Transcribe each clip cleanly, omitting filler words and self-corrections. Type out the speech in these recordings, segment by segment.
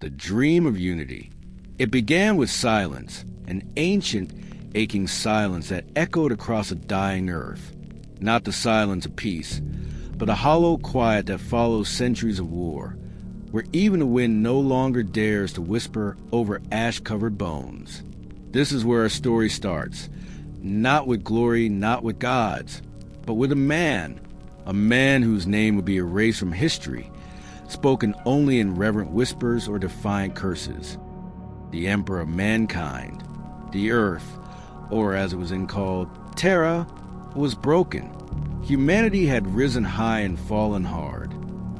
the dream of unity. It began with silence, an ancient, aching silence that echoed across a dying earth. Not the silence of peace, but a hollow quiet that follows centuries of war, where even the wind no longer dares to whisper over ash-covered bones. This is where our story starts, not with glory, not with gods, but with a man whose name would be erased from history, spoken only in reverent whispers or defiant curses. The Emperor of Mankind, the Earth, or as it was then called, Terra, was broken. Humanity had risen high and fallen hard.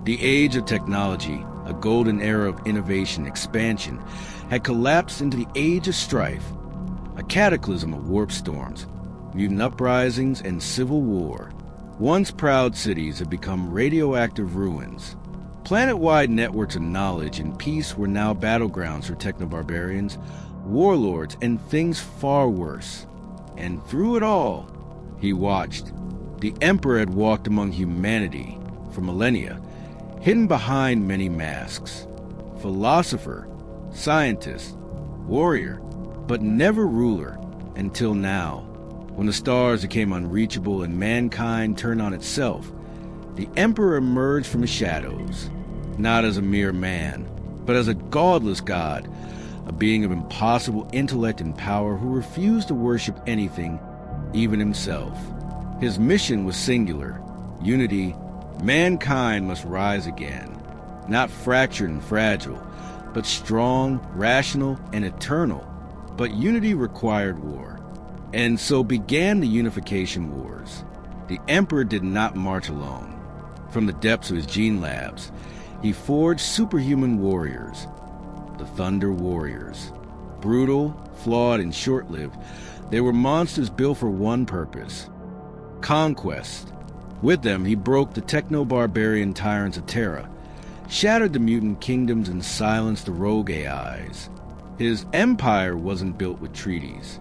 The age of technology, a golden era of innovation, expansion, had collapsed into the age of strife, a cataclysm of warp storms, mutant uprisings, and civil war. Once proud cities had become radioactive ruins. Planet-wide networks of knowledge and peace were now battlegrounds for techno-barbarians, warlords, and things far worse. And through it all, he watched. The Emperor had walked among humanity for millennia, hidden behind many masks. Philosopher, scientist, warrior, but never ruler, until now, when the stars became unreachable and mankind turned on itself. The Emperor emerged from the shadows, not as a mere man, but as a godless god, a being of impossible intellect and power who refused to worship anything, even himself. His mission was singular: unity. Mankind must rise again, not fractured and fragile, but strong, rational, and eternal. But unity required war, and so began the Unification Wars. The Emperor did not march alone. From the depths of his gene labs, he forged superhuman warriors, the Thunder Warriors. Brutal, flawed, and short-lived, they were monsters built for one purpose: conquest. With them, he broke the techno-barbarian tyrants of Terra, shattered the mutant kingdoms, and silenced the rogue AIs. His empire wasn't built with treaties.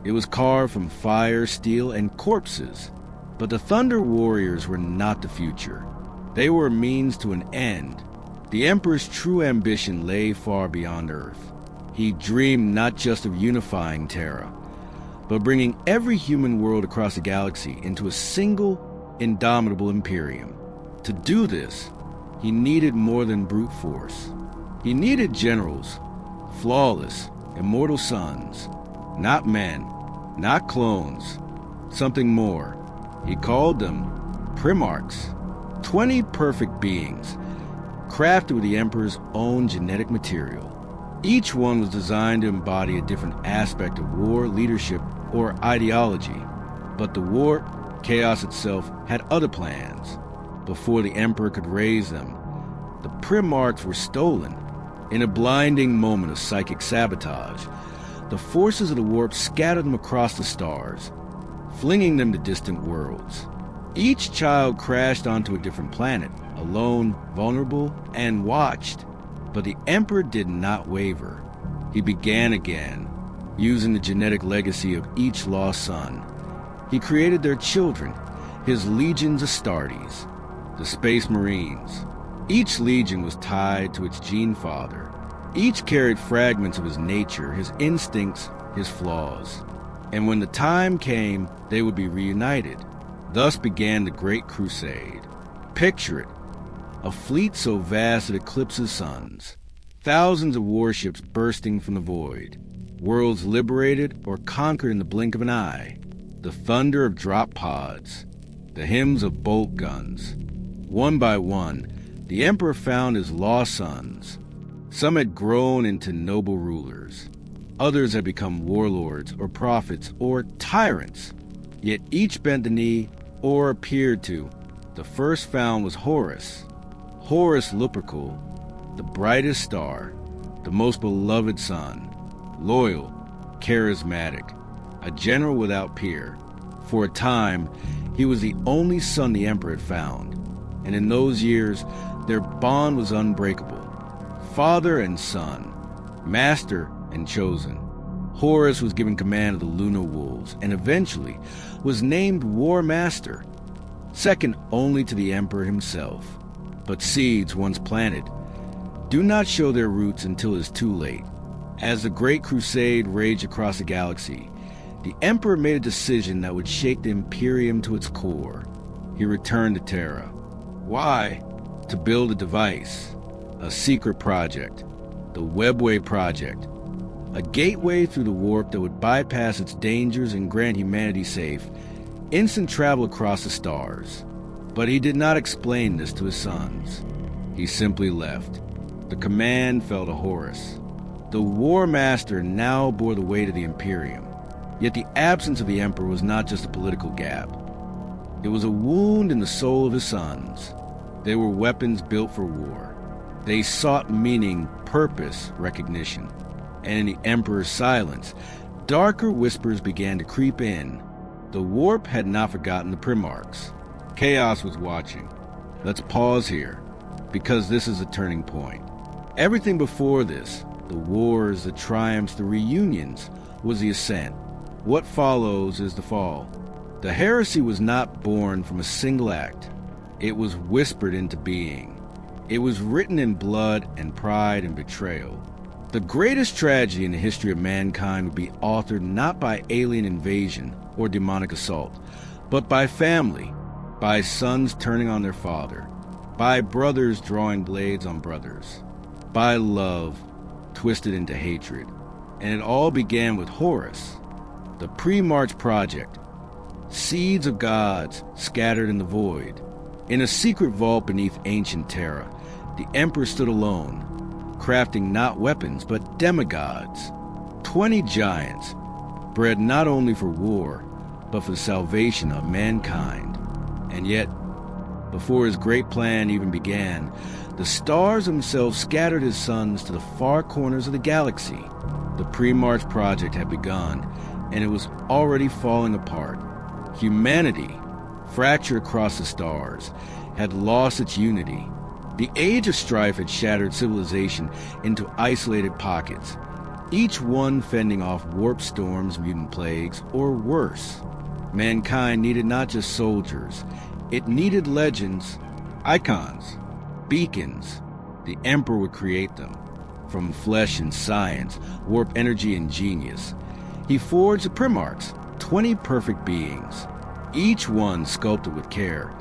It was carved from fire, steel, and corpses. But the Thunder Warriors were not the future. They were a means to an end. The Emperor's true ambition lay far beyond Earth. He dreamed not just of unifying Terra, but bringing every human world across the galaxy into a single, indomitable Imperium. To do this, he needed more than brute force. He needed generals, flawless, immortal sons, not men, not clones, something more. He called them Primarchs, 20 perfect beings, crafted with the Emperor's own genetic material. Each one was designed to embody a different aspect of war, leadership, or ideology. But the warp, chaos itself, had other plans. Before the Emperor could raise them, the Primarchs were stolen. In a blinding moment of psychic sabotage, the forces of the warp scattered them across the stars, flinging them to distant worlds. Each child crashed onto a different planet, alone, vulnerable, and watched. But the Emperor did not waver. He began again, using the genetic legacy of each lost son. He created their children, his legions of Astartes, the Space Marines. Each legion was tied to its gene father. Each carried fragments of his nature, his instincts, his flaws. And when the time came, they would be reunited. Thus began the Great Crusade. Picture it: a fleet so vast it eclipses suns, thousands of warships bursting from the void, worlds liberated or conquered in the blink of an eye, the thunder of drop pods, the hymns of bolt guns. One by one, the Emperor found his lost sons. Some had grown into noble rulers. Others had become warlords or prophets or tyrants. Yet each bent the knee, or appeared to. The first found was Horus. Horus Lupercal, the brightest star, the most beloved son, loyal, charismatic, a general without peer. For a time, he was the only son the Emperor had found, and in those years, their bond was unbreakable. Father and son, master and chosen. Horus was given command of the Lunar Wolves, and eventually was named Warmaster, second only to the Emperor himself. But seeds once planted do not show their roots until it is too late. As the Great Crusade raged across the galaxy, the Emperor made a decision that would shake the Imperium to its core. He returned to Terra. Why? To build a device, a secret project, the Webway Project, a gateway through the warp that would bypass its dangers and grant humanity safe, instant travel across the stars. But he did not explain this to his sons. He simply left. The command fell to Horus. The Warmaster now bore the weight of the Imperium. Yet the absence of the Emperor was not just a political gap. It was a wound in the soul of his sons. They were weapons built for war. They sought meaning, purpose, recognition. And in the Emperor's silence, darker whispers began to creep in. The warp had not forgotten the Primarchs. Chaos was watching. Let's pause here, because this is a turning point. Everything before this, the wars, the triumphs, the reunions, was the ascent. What follows is the fall. The heresy was not born from a single act. It was whispered into being. It was written in blood and pride and betrayal. The greatest tragedy in the history of mankind would be authored not by alien invasion or demonic assault, but by family, by sons turning on their father, by brothers drawing blades on brothers, by love twisted into hatred. And it all began with Horus, the Primarch project, seeds of gods scattered in the void. In a secret vault beneath ancient Terra, the Emperor stood alone, crafting not weapons but demigods, 20 giants, bred not only for war, but for the salvation of mankind. And yet, before his great plan even began, the stars themselves scattered his sons to the far corners of the galaxy. The Primarch project had begun, and it was already falling apart. Humanity, fractured across the stars, had lost its unity. The age of strife had shattered civilization into isolated pockets, each one fending off warp storms, mutant plagues, or worse. Mankind needed not just soldiers, it needed legends, icons, beacons. The Emperor would create them, from flesh and science, warp energy and genius. He forged the Primarchs, 20 perfect beings, each one sculpted with care,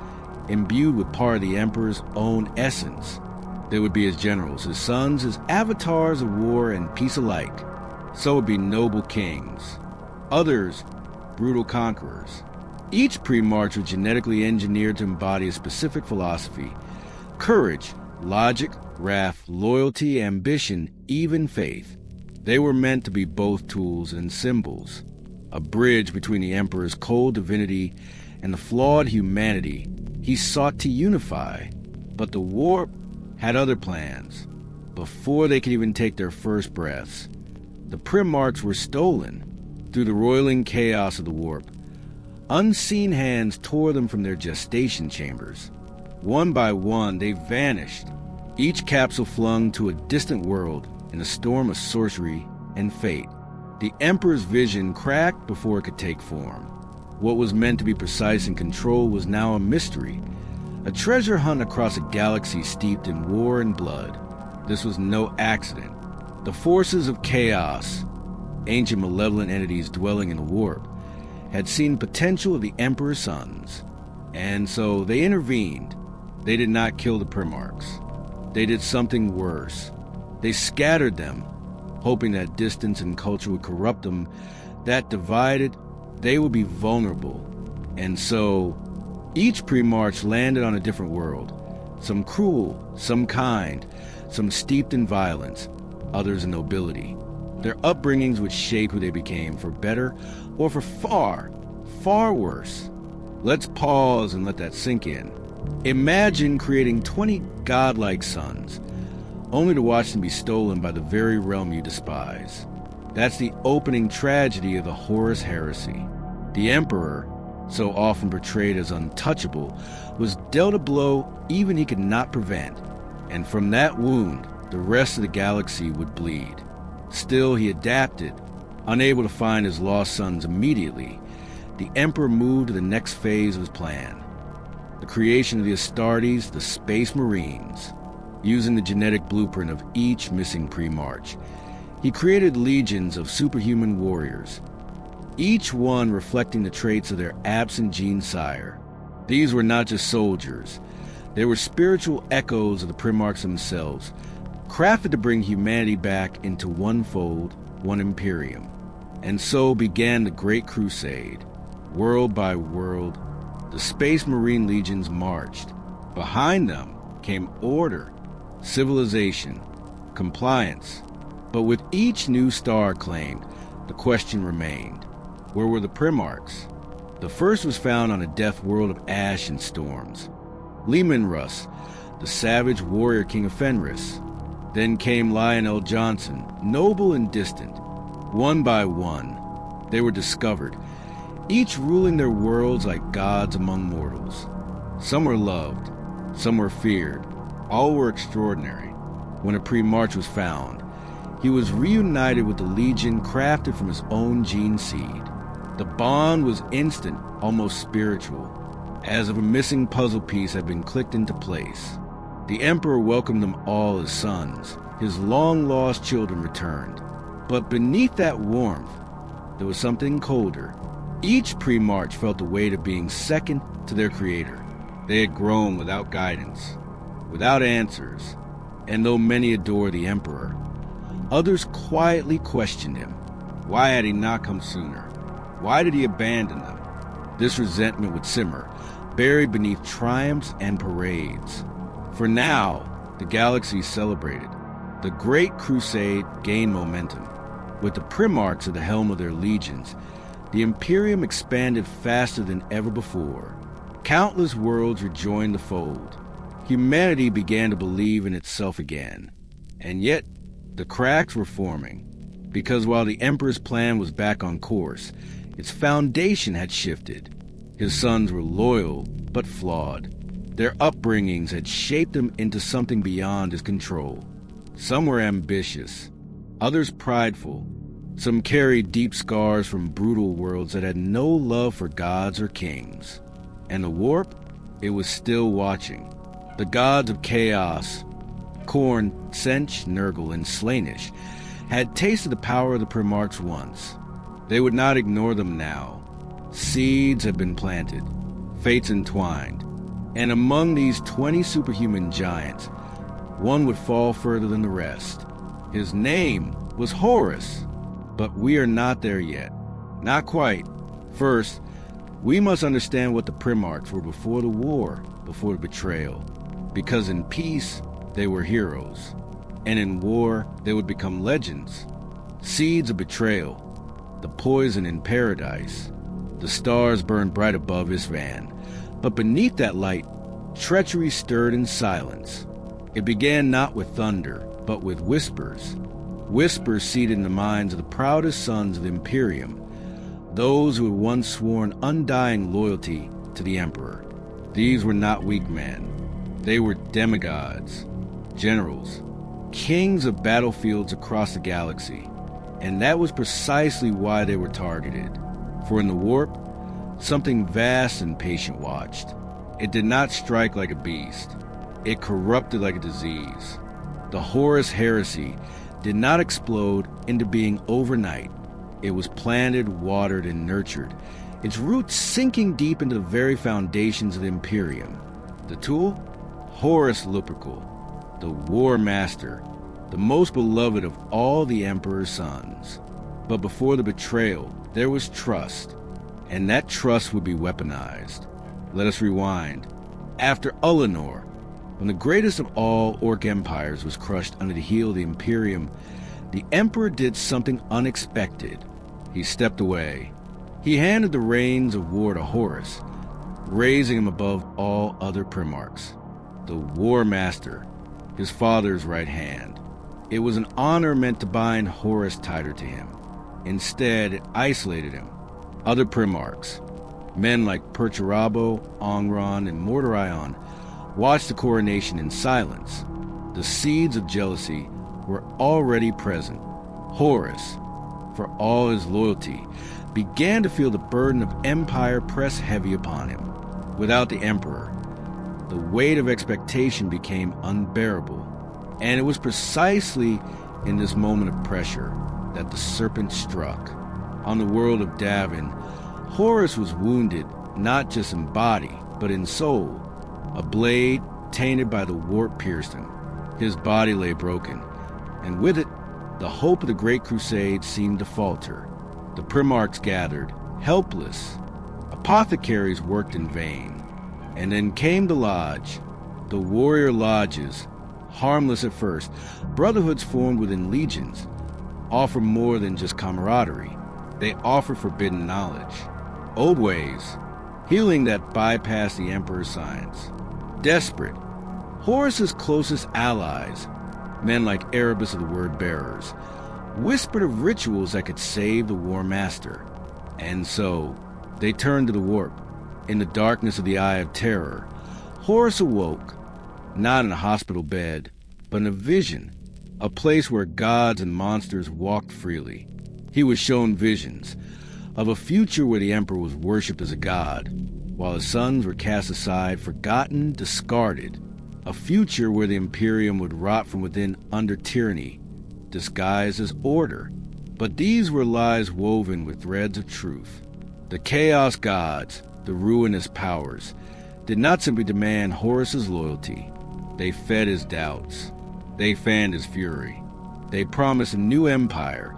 imbued with part of the Emperor's own essence. They would be his generals, his sons, his avatars of war and peace alike. So would be noble kings. Others, brutal conquerors. Each Primarch was genetically engineered to embody a specific philosophy: courage, logic, wrath, loyalty, ambition, even faith. They were meant to be both tools and symbols, a bridge between the Emperor's cold divinity and the flawed humanity he sought to unify. But the warp had other plans. Before they could even take their first breaths, the Primarchs were stolen. Through the roiling chaos of the warp, unseen hands tore them from their gestation chambers. One by one, they vanished, each capsule flung to a distant world in a storm of sorcery and fate. The Emperor's vision cracked before it could take form. What was meant to be precise and control was now a mystery, a treasure hunt across a galaxy steeped in war and blood. This was no accident. The forces of chaos, ancient malevolent entities dwelling in the warp, had seen potential of the Emperor's sons, and so they intervened. They did not kill the Primarchs. They did something worse. They scattered them, hoping that distance and culture would corrupt them. That divided, they would be vulnerable. And so, each Primarch landed on a different world. Some cruel, some kind, some steeped in violence, others in nobility. Their upbringings would shape who they became, for better or for far, far worse. Let's pause and let that sink in. Imagine creating 20 godlike sons, only to watch them be stolen by the very realm you despise. That's the opening tragedy of the Horus Heresy. The Emperor, so often portrayed as untouchable, was dealt a blow even he could not prevent, and from that wound, the rest of the galaxy would bleed. Still, he adapted. Unable to find his lost sons immediately, the Emperor moved to the next phase of his plan: the creation of the Astartes, the Space Marines. using the genetic blueprint of each missing Primarch. He created legions of superhuman warriors, each one reflecting the traits of their absent gene sire. These were not just soldiers. They were spiritual echoes of the Primarchs themselves, crafted to bring humanity back into one fold, one Imperium. And so began the Great Crusade. World by world, the Space Marine legions marched. Behind them came order, civilization, compliance. But with each new star claimed, the question remained: where were the Primarchs? The first was found on a death world of ash and storms. Leman-Russ, the savage warrior king of Fenris. Then came Lionel Johnson, noble and distant. One by one, they were discovered, each ruling their worlds like gods among mortals. Some were loved, some were feared, all were extraordinary. When a Primarch was found, he was reunited with the legion crafted from his own gene seed. The bond was instant, almost spiritual, as if a missing puzzle piece had been clicked into place. The Emperor welcomed them all as sons. His long-lost children returned. But beneath that warmth, there was something colder. Each Primarch felt the weight of being second to their creator. They had grown without guidance, without answers, and though many adored the Emperor, others quietly questioned him. Why had he not come sooner? Why did he abandon them? This resentment would simmer, buried beneath triumphs and parades. For now, the galaxy celebrated. The Great Crusade gained momentum. With the Primarchs at the helm of their legions, the Imperium expanded faster than ever before. Countless worlds rejoined the fold. Humanity began to believe in itself again. And yet, the cracks were forming. Because while the Emperor's plan was back on course, its foundation had shifted. His sons were loyal, but flawed. Their upbringings had shaped them into something beyond his control. Some were ambitious, others prideful. Some carried deep scars from brutal worlds that had no love for gods or kings. And the warp, it was still watching. The gods of chaos, Khorne, Tzeentch, Nurgle, and Slaanesh, had tasted the power of the Primarchs once. They would not ignore them now. Seeds had been planted, fates entwined, and among these 20 superhuman giants, one would fall further than the rest. His name was Horus, but we are not there yet. Not quite. First, we must understand what the Primarchs were before the war, before the betrayal. Because in peace, they were heroes, and in war, they would become legends. Seeds of betrayal, the poison in paradise. The stars burned bright above Isstvan, but beneath that light, treachery stirred in silence. It began not with thunder, but with whispers. Whispers seated in the minds of the proudest sons of the Imperium, those who had once sworn undying loyalty to the Emperor. These were not weak men. They were demigods, generals, kings of battlefields across the galaxy. And that was precisely why they were targeted. For in the warp, something vast and patient watched. It did not strike like a beast. It corrupted like a disease. The Horus Heresy did not explode into being overnight. It was planted, watered, and nurtured, its roots sinking deep into the very foundations of the Imperium. The tool? Horus Lupercal, the Warmaster, the most beloved of all the Emperor's sons. But before the betrayal, there was trust, and that trust would be weaponized. Let us rewind. After Ullanor, when the greatest of all Orc empires was crushed under the heel of the Imperium, the Emperor did something unexpected. He stepped away. He handed the reins of war to Horus, raising him above all other Primarchs. The Warmaster, his father's right hand. It was an honor meant to bind Horus tighter to him. Instead, it isolated him. Other Primarchs, men like Perturabo, Ongron, and Mordorion, watched the coronation in silence. The seeds of jealousy were already present. Horus, for all his loyalty, began to feel the burden of empire press heavy upon him. Without the Emperor, the weight of expectation became unbearable. And it was precisely in this moment of pressure that the serpent struck. On the world of Davin, Horus was wounded not just in body, but in soul. A blade tainted by the warp pierced him. His body lay broken, and with it, the hope of the Great Crusade seemed to falter. The Primarchs gathered, helpless. Apothecaries worked in vain. And then came the Lodge, the warrior lodges. Harmless at first, brotherhoods formed within legions offer more than just camaraderie. They offer forbidden knowledge, old ways, healing that bypass the Emperor's science. Desperate, Horus's closest allies, men like Erebus of the Word Bearers, whispered of rituals that could save the Warmaster. And so, they turned to the warp. In the darkness of the Eye of Terror, Horus awoke, not in a hospital bed, but in a vision, a place where gods and monsters walked freely. He was shown visions of a future where the Emperor was worshipped as a god, while his sons were cast aside, forgotten, discarded. A future where the Imperium would rot from within under tyranny, disguised as order. But these were lies woven with threads of truth. The Chaos Gods, the ruinous powers, did not simply demand Horus's loyalty. They fed his doubts. They fanned his fury. They promised a new empire,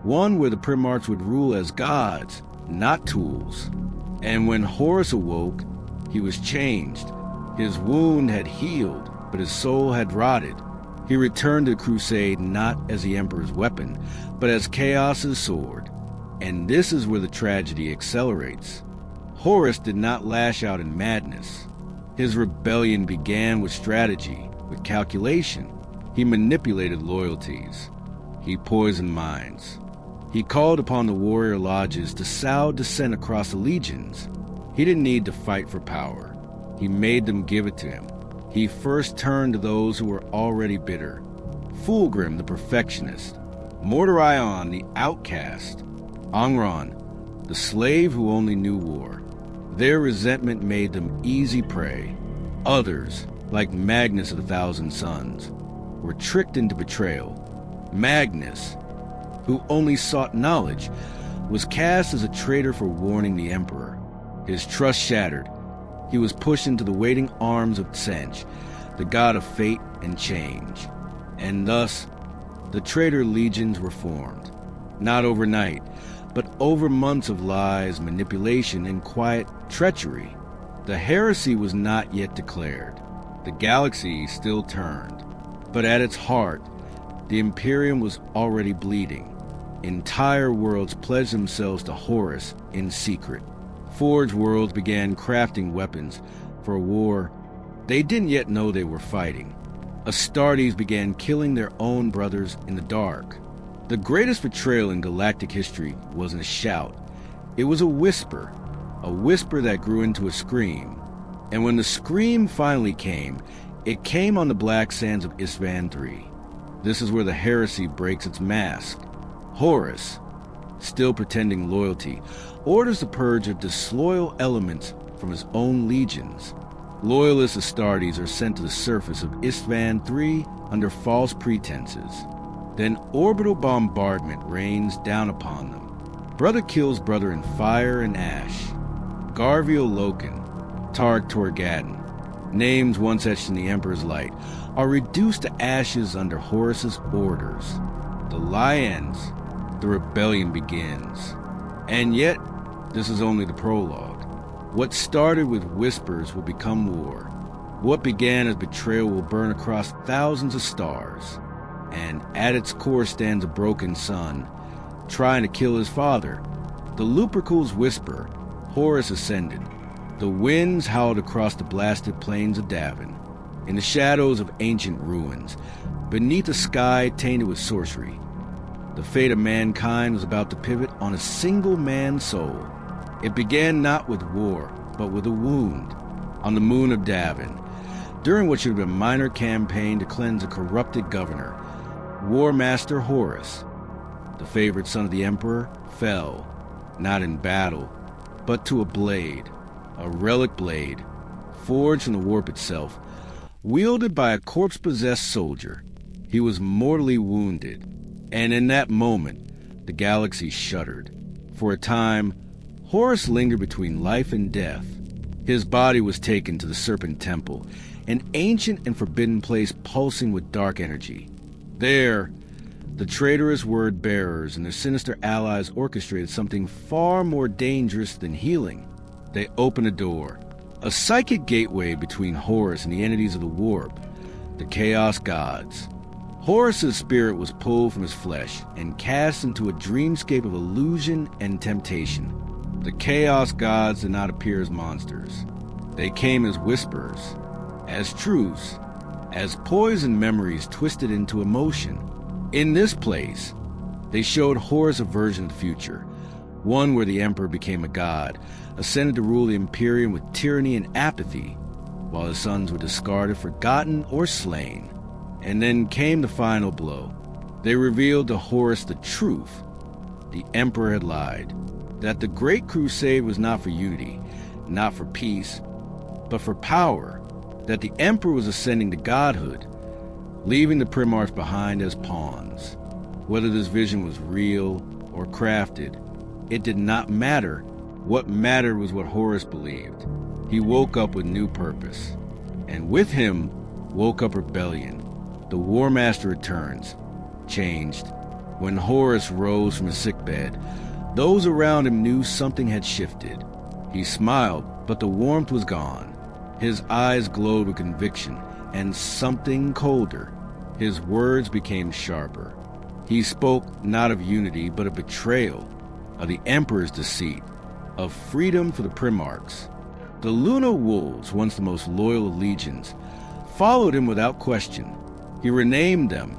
one where the Primarchs would rule as gods, not tools. And when Horus awoke, he was changed. His wound had healed, but his soul had rotted. He returned to the crusade not as the Emperor's weapon, but as Chaos's sword. And this is where the tragedy accelerates. Horus did not lash out in madness. His rebellion began with strategy, with calculation. He manipulated loyalties. He poisoned minds. He called upon the warrior lodges to sow dissent across the legions. He didn't need to fight for power. He made them give it to him. He first turned to those who were already bitter. Fulgrim, the perfectionist. Mordorion, the outcast. Angron, the slave who only knew war. Their resentment made them easy prey. Others, like Magnus of the Thousand Suns, were tricked into betrayal. Magnus, who only sought knowledge, was cast as a traitor for warning the Emperor. His trust shattered. He was pushed into the waiting arms of Tsench, the god of fate and change. And thus, the traitor legions were formed. Not overnight, but over months of lies, manipulation, and quiet treachery. The heresy was not yet declared. The galaxy still turned. But at its heart, the Imperium was already bleeding. Entire worlds pledged themselves to Horus in secret. Forged worlds began crafting weapons for a war they didn't yet know they were fighting. Astartes began killing their own brothers in the dark. The greatest betrayal in galactic history wasn't a shout. It was a whisper that grew into a scream. And when the scream finally came, it came on the black sands of Isstvan III. This is where the heresy breaks its mask. Horus, still pretending loyalty, orders the purge of disloyal elements from his own legions. Loyalist Astartes are sent to the surface of Isstvan III under false pretenses. Then orbital bombardment rains down upon them. Brother kills brother in fire and ash. Garvio Loken, Targ Torgadon, names once etched in the Emperor's light, are reduced to ashes under Horus's orders. The lie ends. The rebellion begins. And yet, this is only the prologue. What started with whispers will become war. What began as betrayal will burn across thousands of stars. And at its core stands a broken son, trying to kill his father. The Lupercals whisper. Horus ascended. The winds howled across the blasted plains of Davin, in the shadows of ancient ruins, beneath a sky tainted with sorcery. The fate of mankind was about to pivot on a single man's soul. It began not with war, but with a wound, on the moon of Davin, during what should have been a minor campaign to cleanse a corrupted governor. Warmaster Horus, the favorite son of the Emperor, fell, not in battle, but to a blade, a relic blade, forged from the warp itself, wielded by a corpse-possessed soldier. He was mortally wounded, and in that moment, the galaxy shuddered. For a time, Horus lingered between life and death. His body was taken to the Serpent Temple, an ancient and forbidden place pulsing with dark energy. There, the traitorous word-bearers and their sinister allies orchestrated something far more dangerous than healing. They opened a door, a psychic gateway between Horus and the entities of the warp, the Chaos Gods. Horus's spirit was pulled from his flesh and cast into a dreamscape of illusion and temptation. The Chaos Gods did not appear as monsters. They came as whisperers, as truths, as poisoned memories twisted into emotion. In this place, they showed Horus a version of the future, one where the Emperor became a god, ascended to rule the Imperium with tyranny and apathy, while his sons were discarded, forgotten, or slain. And then came the final blow. They revealed to Horus the truth. The Emperor had lied, that the Great Crusade was not for unity, not for peace, but for power, that the Emperor was ascending to godhood, leaving the Primarchs behind as pawns. Whether this vision was real or crafted, it did not matter. What mattered was what Horus believed. He woke up with new purpose, and with him woke up rebellion. The Warmaster returns, changed. When Horus rose from his sickbed, those around him knew something had shifted. He smiled, but the warmth was gone. His eyes glowed with conviction, and something colder. His words became sharper. He spoke not of unity, but of betrayal, of the Emperor's deceit, of freedom for the Primarchs. The Luna Wolves, once the most loyal of legions, followed him without question. He renamed them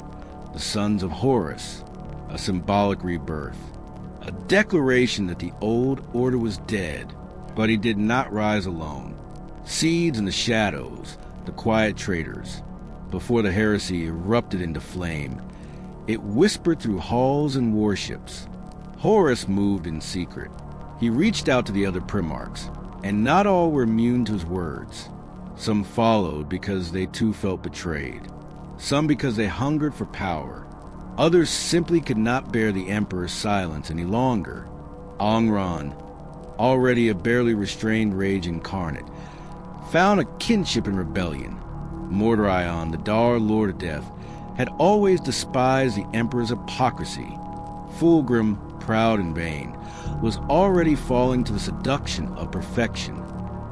the Sons of Horus, a symbolic rebirth, a declaration that the old order was dead. But he did not rise alone. Seeds in the shadows, the quiet traitors. Before the heresy erupted into flame, it whispered through halls and warships. Horus moved in secret. He reached out to the other Primarchs, and not all were immune to his words. Some followed because they too felt betrayed. Some because they hungered for power. Others simply could not bear the Emperor's silence any longer. Angron, already a barely restrained rage incarnate, found a kinship in rebellion. Mordorion, the Dar Lord of Death, had always despised the Emperor's hypocrisy. Fulgrim, proud and vain, was already falling to the seduction of perfection.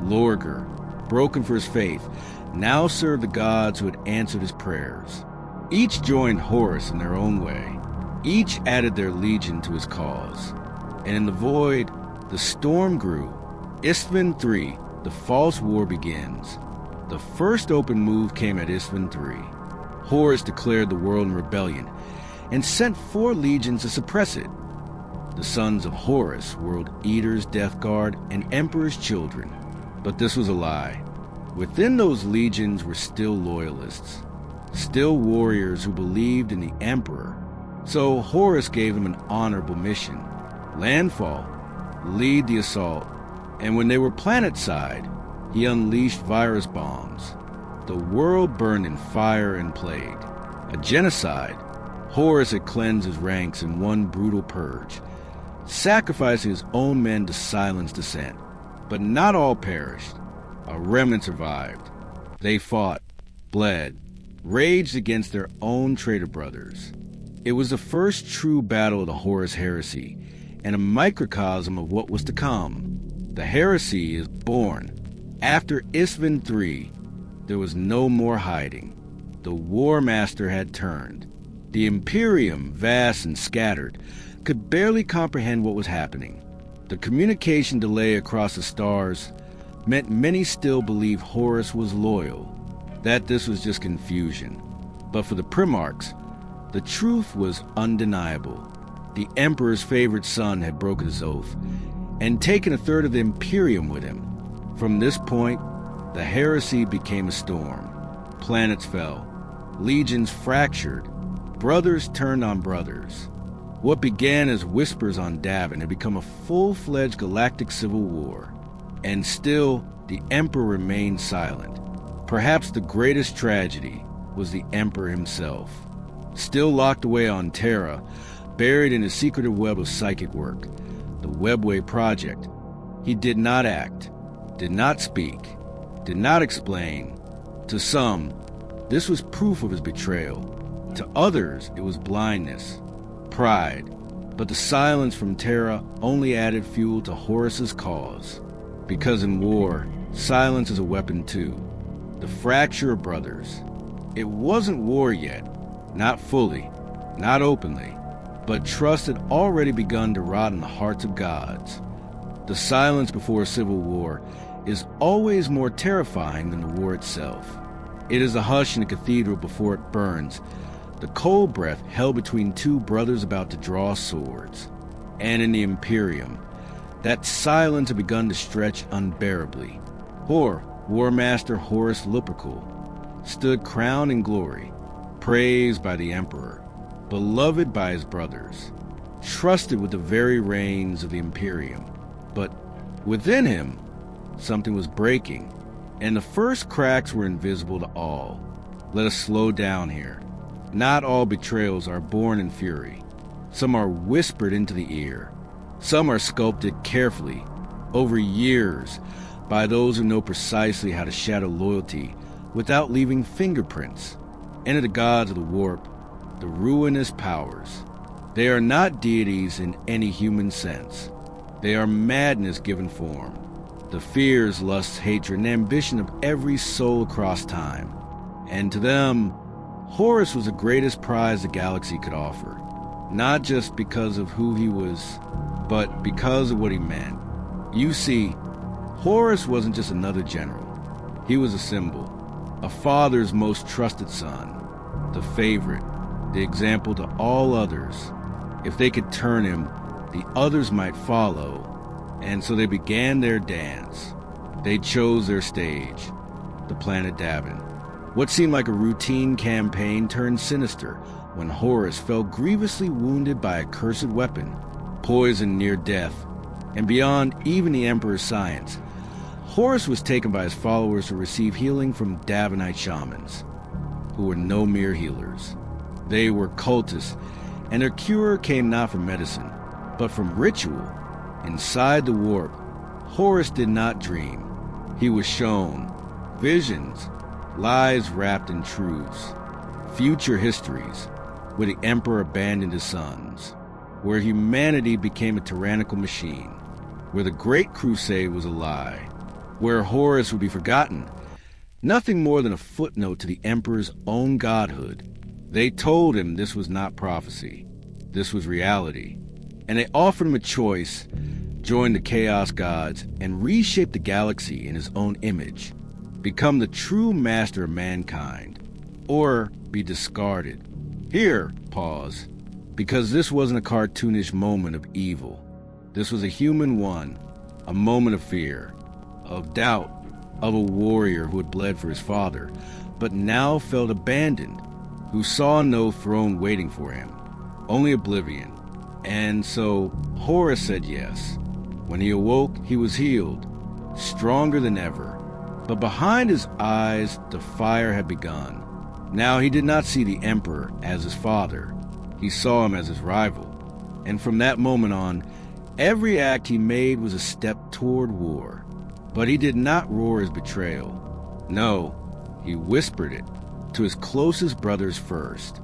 Lorgar, broken for his faith, now served the gods who had answered his prayers. Each joined Horus in their own way. Each added their legion to his cause. And in the void, the storm grew. Isstvan III, the false war begins. The first open move came at Isstvan III. Horus declared the world in rebellion and sent 4 legions to suppress it. The Sons of Horus, World Eaters, Death Guard, and Emperor's children. But this was a lie. Within those legions were still loyalists, still warriors who believed in the Emperor. So Horus gave them an honorable mission. Landfall, lead the assault, and when they were planetside, he unleashed virus bombs. The world burned in fire and plague. A genocide. Horus had cleansed his ranks in one brutal purge, sacrificing his own men to silence dissent. But not all perished. A remnant survived. They fought, bled, raged against their own traitor brothers. It was the first true battle of the Horus Heresy, and a microcosm of what was to come. The heresy is born. After Isstvan III, there was no more hiding. The Warmaster had turned. The Imperium, vast and scattered, could barely comprehend what was happening. The communication delay across the stars meant many still believed Horus was loyal, that this was just confusion. But for the Primarchs, the truth was undeniable. The Emperor's favorite son had broken his oath and taken a third of the Imperium with him. From this point, the heresy became a storm. Planets fell. Legions fractured. Brothers turned on brothers. What began as whispers on Davin had become a full-fledged galactic civil war. And still, the Emperor remained silent. Perhaps the greatest tragedy was the Emperor himself. Still locked away on Terra, buried in a secretive web of psychic work, the Webway Project. He did not act, did not speak, did not explain. To some, this was proof of his betrayal. To others, it was blindness, pride. But the silence from Terra only added fuel to Horus's cause. Because in war, silence is a weapon too. The fracture of brothers. It wasn't war yet. Not fully, not openly, but trust had already begun to rot in the hearts of gods. The silence before a civil war is always more terrifying than the war itself. It is a hush in a cathedral before it burns, the cold breath held between two brothers about to draw swords. And in the Imperium, that silence had begun to stretch unbearably. Warmaster Horus stood crowned in glory, praised by the Emperor, beloved by his brothers, trusted with the very reins of the Imperium. But within him, something was breaking, and the first cracks were invisible to all. Let us slow down here. Not all betrayals are born in fury. Some are whispered into the ear. Some are sculpted carefully, over years, by those who know precisely how to shadow loyalty without leaving fingerprints. Enter the gods of the warp, the ruinous powers. They are not deities in any human sense. They are madness given form, the fears, lusts, hatred, and ambition of every soul across time. And to them, Horus was the greatest prize the galaxy could offer, not just because of who he was, but because of what he meant. You see, Horus wasn't just another general. He was a symbol, a father's most trusted son, the favorite, the example to all others. If they could turn him, the others might follow. And so they began their dance. They chose their stage, the planet Davin. What seemed like a routine campaign turned sinister when Horus fell grievously wounded by a cursed weapon, poisoned near death. And beyond even the Emperor's science, Horus was taken by his followers to receive healing from Davinite shamans, who were no mere healers. They were cultists, and their cure came not from medicine, but from ritual. Inside the warp, Horus did not dream. He was shown visions, lies wrapped in truths, future histories, where the Emperor abandoned his sons, where humanity became a tyrannical machine, where the Great Crusade was a lie, where Horus would be forgotten, nothing more than a footnote to the Emperor's own godhood. They told him this was not prophecy, this was reality, and they offered him a choice: join the Chaos Gods and reshape the galaxy in his own image, become the true master of mankind, or be discarded. Here, pause, because this wasn't a cartoonish moment of evil. This was a human one, a moment of fear, of doubt, of a warrior who had bled for his father, but now felt abandoned, who saw no throne waiting for him, only oblivion. And so Horus said yes. When he awoke, he was healed, stronger than ever. But behind his eyes, the fire had begun. Now he did not see the Emperor as his father. He saw him as his rival. And from that moment on, every act he made was a step toward war. But he did not roar his betrayal. No, he whispered it to his closest brothers first,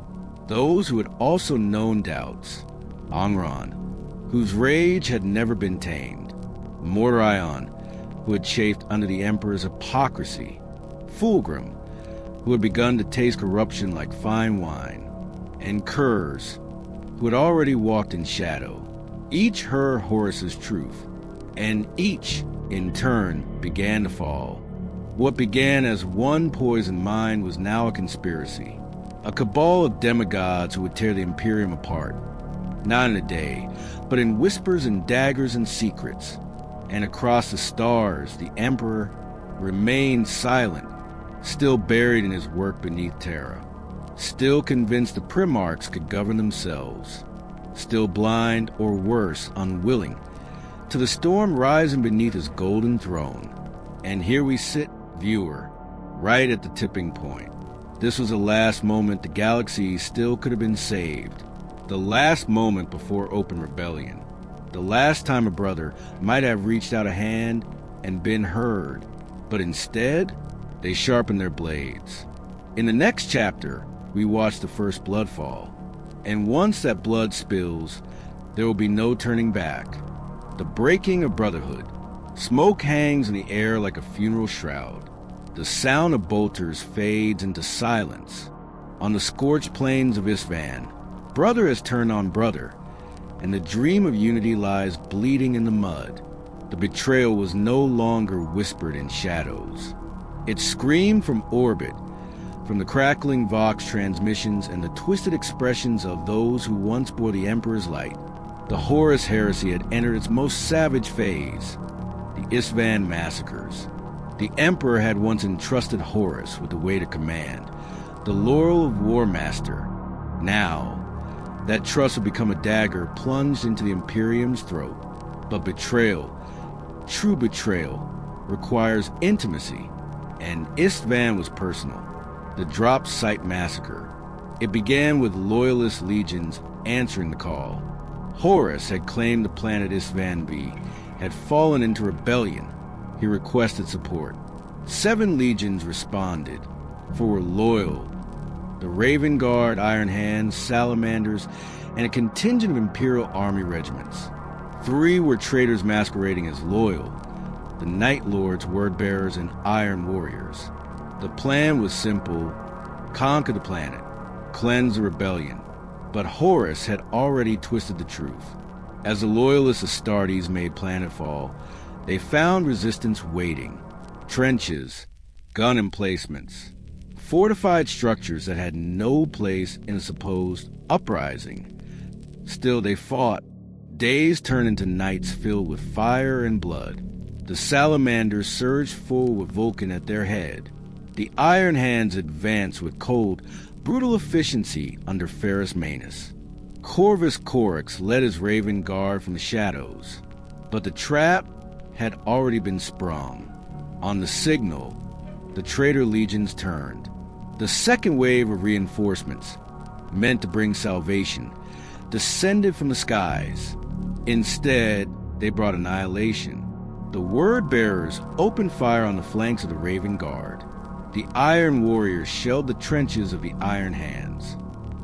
those who had also known doubts. Angron, whose rage had never been tamed. Mordorion, who had chafed under the Emperor's hypocrisy. Fulgrim, who had begun to taste corruption like fine wine. And Kurz, who had already walked in shadow. Each heard Horus's truth, and each, in turn, began to fall. What began as one poisoned mind was now a conspiracy, a cabal of demigods who would tear the Imperium apart, not in a day, but in whispers and daggers and secrets. And across the stars, the Emperor remained silent, still buried in his work beneath Terra, still convinced the Primarchs could govern themselves, still blind, or worse, unwilling, to the storm rising beneath his golden throne. And here we sit, viewer, right at the tipping point. This was the last moment the galaxy still could have been saved. The last moment before open rebellion. The last time a brother might have reached out a hand and been heard. But instead, they sharpened their blades. In the next chapter, we watch the first blood fall. And once that blood spills, there will be no turning back. The breaking of brotherhood. Smoke hangs in the air like a funeral shroud. The sound of bolters fades into silence. On the scorched plains of Isstvan, brother has turned on brother, and the dream of unity lies bleeding in the mud. The betrayal was no longer whispered in shadows. It screamed from orbit, from the crackling Vox transmissions and the twisted expressions of those who once bore the Emperor's light. The Horus Heresy had entered its most savage phase, the Isstvan massacres. The Emperor had once entrusted Horus with the weight of command, the laurel of Warmaster. Now, that trust would become a dagger plunged into the Imperium's throat. But betrayal, true betrayal, requires intimacy, and Isstvan was personal. The Drop Site Massacre. It began with loyalist legions answering the call. Horus had claimed the planet Isstvan V, had fallen into rebellion. He requested support. 7 legions responded, for were loyal. The Raven Guard, Iron Hands, Salamanders, and a contingent of Imperial Army regiments. 3 were traitors masquerading as loyal, the Night Lords, Wordbearers, and Iron Warriors. The plan was simple: conquer the planet, cleanse the rebellion. But Horus had already twisted the truth. As the loyalist Astartes made planetfall, they found resistance waiting. Trenches, gun emplacements, fortified structures that had no place in a supposed uprising. Still they fought. Days turned into nights filled with fire and blood. The Salamanders surged forward with Vulcan at their head. The Iron Hands advanced with cold, brutal efficiency under Ferrus Manus. Corvus Corax led his Raven Guard from the shadows. But the trap had already been sprung. On the signal, the traitor legions turned. The second wave of reinforcements, meant to bring salvation, descended from the skies. Instead, they brought annihilation. The Word-bearers opened fire on the flanks of the Raven Guard. The Iron Warriors shelled the trenches of the Iron Hands.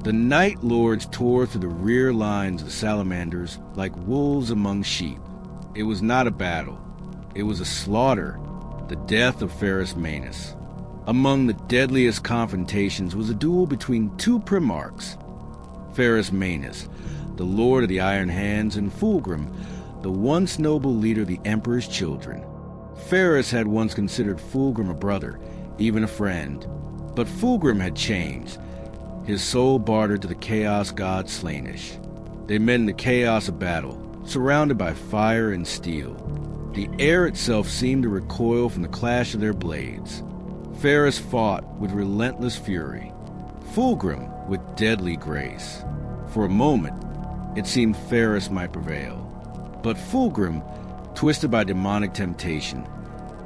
The Night Lords tore through the rear lines of the Salamanders like wolves among sheep. It was not a battle. It was a slaughter, the death of Ferrus Manus. Among the deadliest confrontations was a duel between 2 Primarchs. Ferrus Manus, the Lord of the Iron Hands, and Fulgrim, the once noble leader of the Emperor's children. Ferrus had once considered Fulgrim a brother, even a friend. But Fulgrim had changed, his soul bartered to the chaos god Slaanesh. They met in the chaos of battle, surrounded by fire and steel. The air itself seemed to recoil from the clash of their blades. Ferrus fought with relentless fury, Fulgrim with deadly grace. For a moment, it seemed Ferrus might prevail. But Fulgrim, twisted by demonic temptation,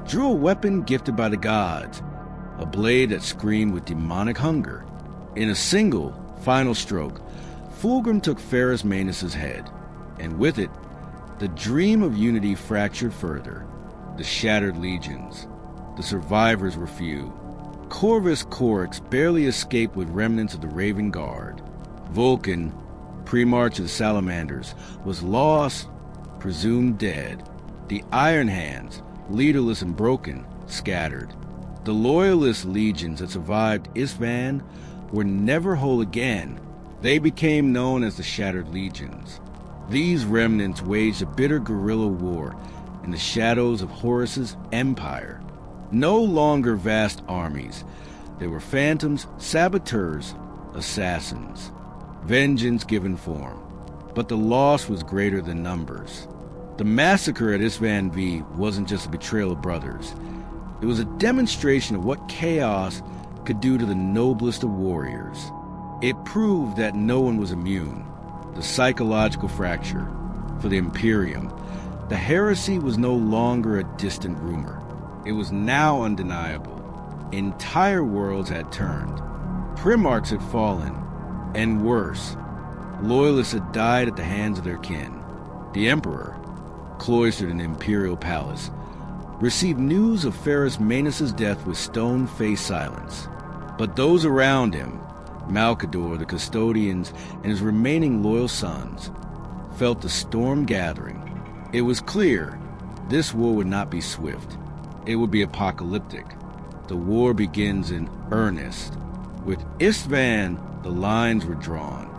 drew a weapon gifted by the gods, a blade that screamed with demonic hunger. In a single, final stroke, Fulgrim took Ferrus Manus' head, and with it, the dream of unity fractured further. The shattered legions. The survivors were few. Corvus Corax barely escaped with remnants of the Raven Guard. Vulcan, Primarch of the Salamanders, was lost, presumed dead. The Iron Hands, leaderless and broken, scattered. The loyalist legions that survived Isstvan were never whole again. They became known as the Shattered Legions. These remnants waged a bitter guerrilla war in the shadows of Horus's empire. No longer vast armies. They were phantoms, saboteurs, assassins. Vengeance given form. But the loss was greater than numbers. The massacre at Isstvan V wasn't just a betrayal of brothers. It was a demonstration of what chaos could do to the noblest of warriors. It proved that no one was immune. The psychological fracture. For the Imperium, the heresy was no longer a distant rumor. It was now undeniable. Entire worlds had turned. Primarchs had fallen, and worse, Loyalists had died at the hands of their kin. The Emperor, cloistered in the Imperial Palace, received news of Ferrus Manus' death with stone-faced silence. But those around him, Malcador, the custodians, and his remaining loyal sons, felt the storm gathering. It was clear this war would not be swift. It would be apocalyptic. The war begins in earnest. With Isstvan, the lines were drawn.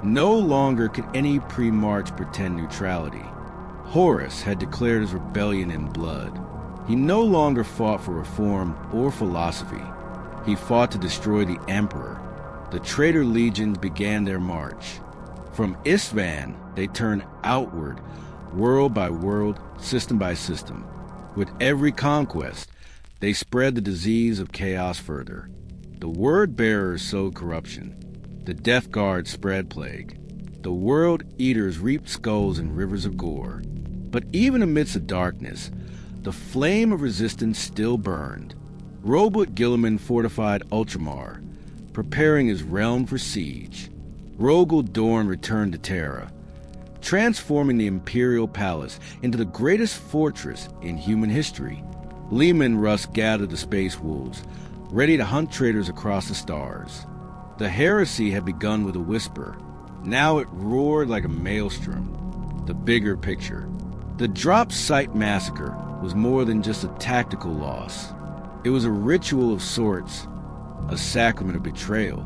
No longer could any Primarch pretend neutrality. Horus had declared his rebellion in blood. He no longer fought for reform or philosophy. He fought to destroy the Emperor. The traitor legions began their march. From Isstvan, they turned outward, world by world, system by system. With every conquest, they spread the disease of chaos further. The word bearers sowed corruption. The Death Guard spread plague. The World Eaters reaped skulls and rivers of gore. But even amidst the darkness, the flame of resistance still burned. Robert Guilliman fortified Ultramar, preparing his realm for siege. Rogel Dorn returned to Terra, transforming the Imperial Palace into the greatest fortress in human history. Leman Russ gathered the Space Wolves, ready to hunt traitors across the stars. The heresy had begun with a whisper. Now it roared like a maelstrom. The bigger picture. The Drop Site Massacre was more than just a tactical loss. It was a ritual of sorts, a sacrament of betrayal.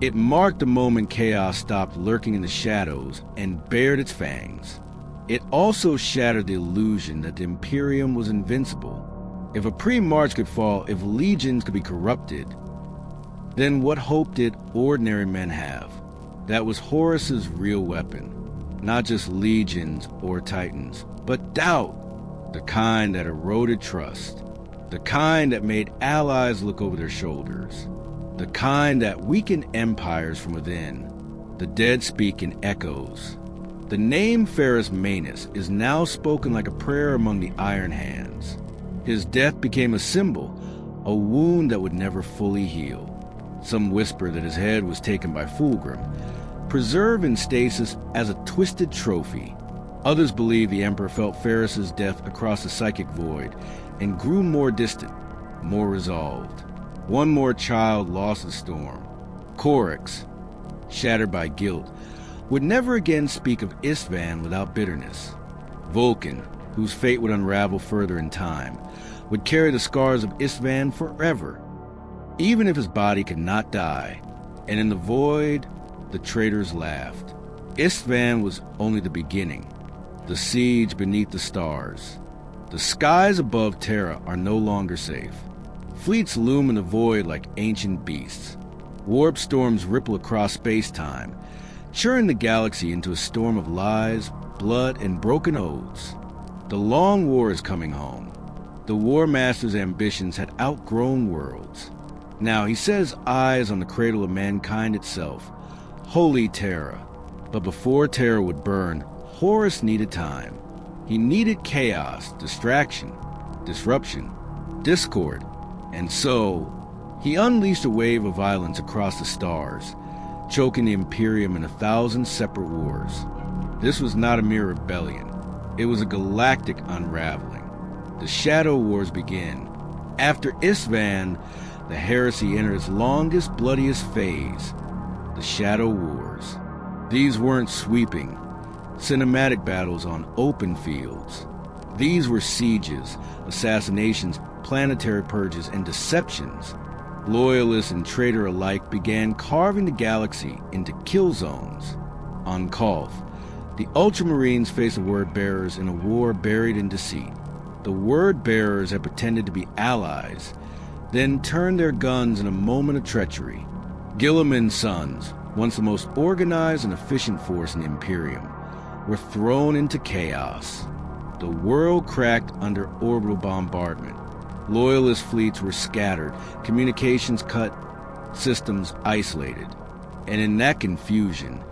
It marked the moment chaos stopped lurking in the shadows and bared its fangs. It also shattered the illusion that the Imperium was invincible. If a Primarch could fall, if legions could be corrupted, then what hope did ordinary men have? That was Horus's real weapon. Not just legions or titans, but doubt. The kind that eroded trust. The kind that made allies look over their shoulders. The kind that weakened empires from within. The dead speak in echoes. The name Ferrus Manus is now spoken like a prayer among the Iron Hands. His death became a symbol, a wound that would never fully heal. Some whisper that his head was taken by Fulgrim, preserved in stasis as a twisted trophy. Others believe the Emperor felt Ferrus's death across the psychic void and grew more distant, more resolved. One more child lost the storm. Corax, shattered by guilt, would never again speak of Isstvan without bitterness. Vulcan, whose fate would unravel further in time, would carry the scars of Isstvan forever, even if his body could not die. And in the void, the traitors laughed. Isstvan was only the beginning, the siege beneath the stars. The skies above Terra are no longer safe. Fleets loom in the void like ancient beasts. Warp storms ripple across space-time, churning the galaxy into a storm of lies, blood, and broken oaths. The long war is coming home. The Warmaster's ambitions had outgrown worlds. Now he set his eyes on the cradle of mankind itself, holy Terra. But before Terra would burn, Horus needed time. He needed chaos, distraction, disruption, discord. And so, he unleashed a wave of violence across the stars, choking the Imperium in 1,000 separate wars. This was not a mere rebellion. It was a galactic unraveling. The Shadow Wars begin. After Isstvan, the heresy entered its longest, bloodiest phase, the Shadow Wars. These weren't sweeping, cinematic battles on open fields. These were sieges, assassinations, planetary purges, and deceptions. Loyalists and traitor alike began carving the galaxy into kill zones. On Kolth, the Ultramarines faced the Word Bearers in a war buried in deceit. The Word Bearers had pretended to be allies, then turned their guns in a moment of treachery. Guilliman's sons, once the most organized and efficient force in the Imperium, were thrown into chaos. The world cracked under orbital bombardment. Loyalist fleets were scattered, communications cut, systems isolated. And in that confusion,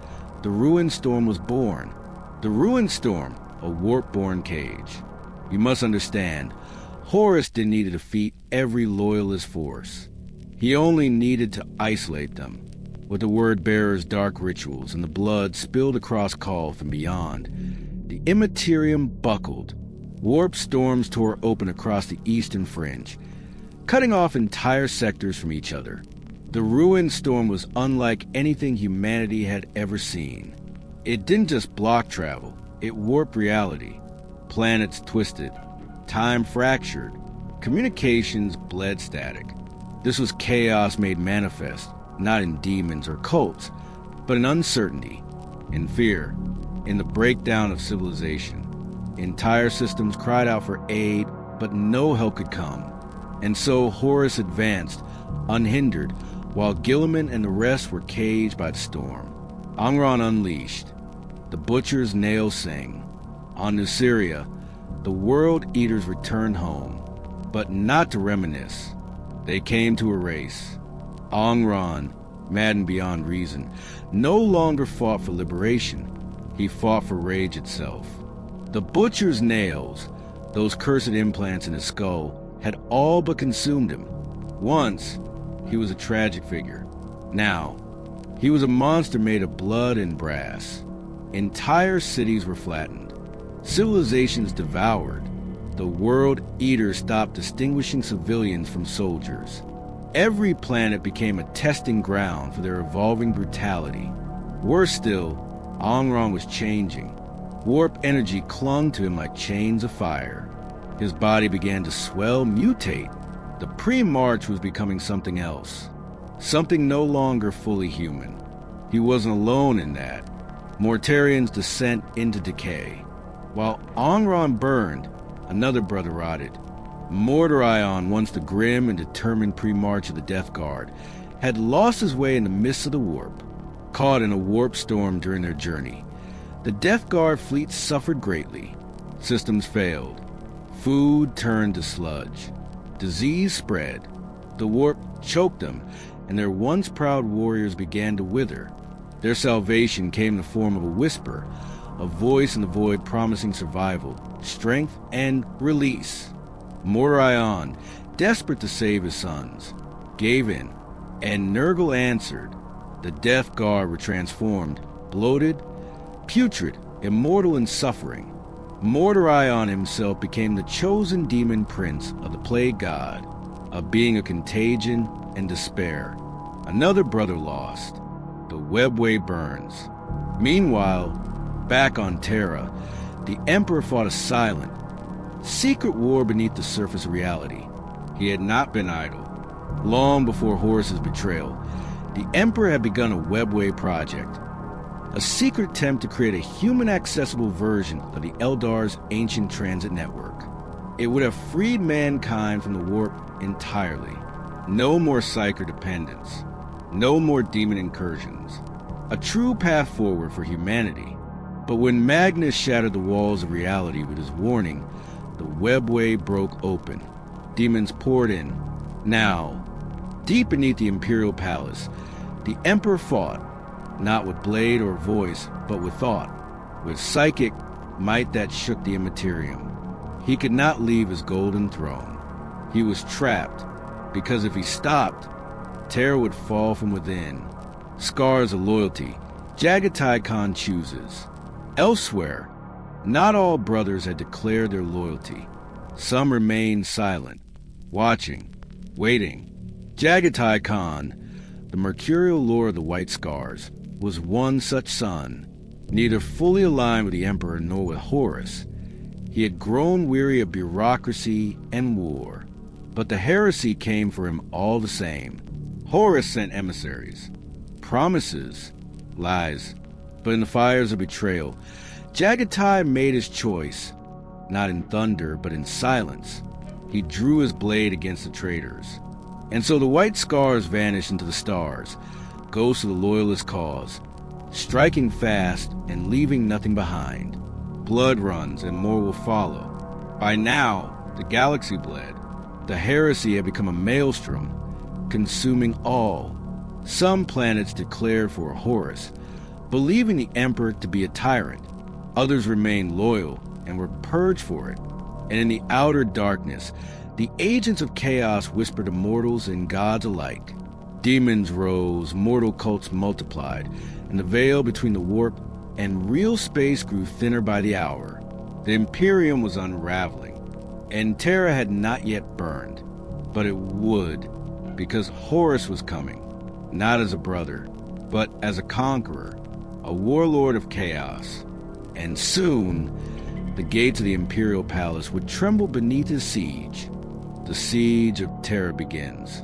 the Ruin Storm was born. The Ruin Storm, a warp-born cage. You must understand, Horus didn't need to defeat every Loyalist force. He only needed to isolate them, with the Word-Bearer's dark rituals and the blood spilled across Kolth and beyond. The Imperium buckled. Warp storms tore open across the eastern fringe, cutting off entire sectors from each other. The ruined storm was unlike anything humanity had ever seen. It didn't just block travel, it warped reality. Planets twisted, time fractured, communications bled static. This was chaos made manifest, not in demons or cults, but in uncertainty, in fear, in the breakdown of civilization. Entire systems cried out for aid, but no help could come. And so Horus advanced, unhindered, while Guilliman and the rest were caged by the storm. Angron unleashed. The butcher's nails sang. On Nuceria, the World Eaters returned home, but not to reminisce. They came to erase. Angron, maddened beyond reason, no longer fought for liberation. He fought for rage itself. The butcher's nails, those cursed implants in his skull, had all but consumed him. Once, he was a tragic figure. Now, he was a monster made of blood and brass. Entire cities were flattened. Civilizations devoured. The World Eaters stopped distinguishing civilians from soldiers. Every planet became a testing ground for their evolving brutality. Worse still, Angron was changing. Warp energy clung to him like chains of fire. His body began to swell, mutate. The Primarch was becoming something else. Something no longer fully human. He wasn't alone in that. Mortarian's descent into decay. While Angron burned, another brother rotted. Mordorion, once the grim and determined Primarch of the Death Guard, had lost his way in the midst of the warp, caught in a warp storm during their journey. The Death Guard fleet suffered greatly. Systems failed. Food turned to sludge. Disease spread. The warp choked them, and their once proud warriors began to wither. Their salvation came in the form of a whisper, a voice in the void promising survival, strength, and release. Mordorion, desperate to save his sons, gave in, and Nurgle answered. The Death Guard were transformed, bloated, putrid, immortal in suffering. Mordorion himself became the chosen demon prince of the Plague God, a being of contagion and despair. Another brother lost. The webway burns. Meanwhile, back on Terra, the Emperor fought a silent, secret war beneath the surface of reality. He had not been idle. Long before Horus's betrayal, the Emperor had begun a webway project, a secret attempt to create a human-accessible version of the Eldar's ancient transit network. It would have freed mankind from the warp entirely. No more psyker dependence. No more demon incursions. A true path forward for humanity. But when Magnus shattered the walls of reality with his warning, the webway broke open. Demons poured in. Now, deep beneath the Imperial Palace, the Emperor fought, not with blade or voice, but with thought, with psychic might that shook the Imperium. He could not leave his golden throne. He was trapped, because if he stopped, Terra would fall from within. Scars of loyalty, Jagatai Khan chooses. Elsewhere, not all brothers had declared their loyalty. Some remained silent, watching, waiting. Jagatai Khan, the mercurial lord of the White Scars, was one such son, neither fully aligned with the Emperor nor with Horus. He had grown weary of bureaucracy and war, but the heresy came for him all the same. Horus sent emissaries, promises, lies, but in the fires of betrayal, Jagatai made his choice, not in thunder, but in silence. He drew his blade against the traitors. And so the White Scars vanished into the stars, ghosts of the loyalist cause, striking fast and leaving nothing behind. Blood runs and more will follow. By now, the galaxy bled. The heresy had become a maelstrom, consuming all. Some planets declared for Horus, believing the Emperor to be a tyrant. Others remained loyal and were purged for it. And in the outer darkness, The agents of chaos whispered to mortals and gods alike. Demons rose, mortal cults multiplied, and the veil between the warp and real space grew thinner by the hour. The Imperium was unraveling, and Terra had not yet burned, but it would, because Horus was coming, not as a brother, but as a conqueror, a warlord of chaos. And soon, the gates of the Imperial Palace would tremble beneath his siege. The Siege of Terra begins.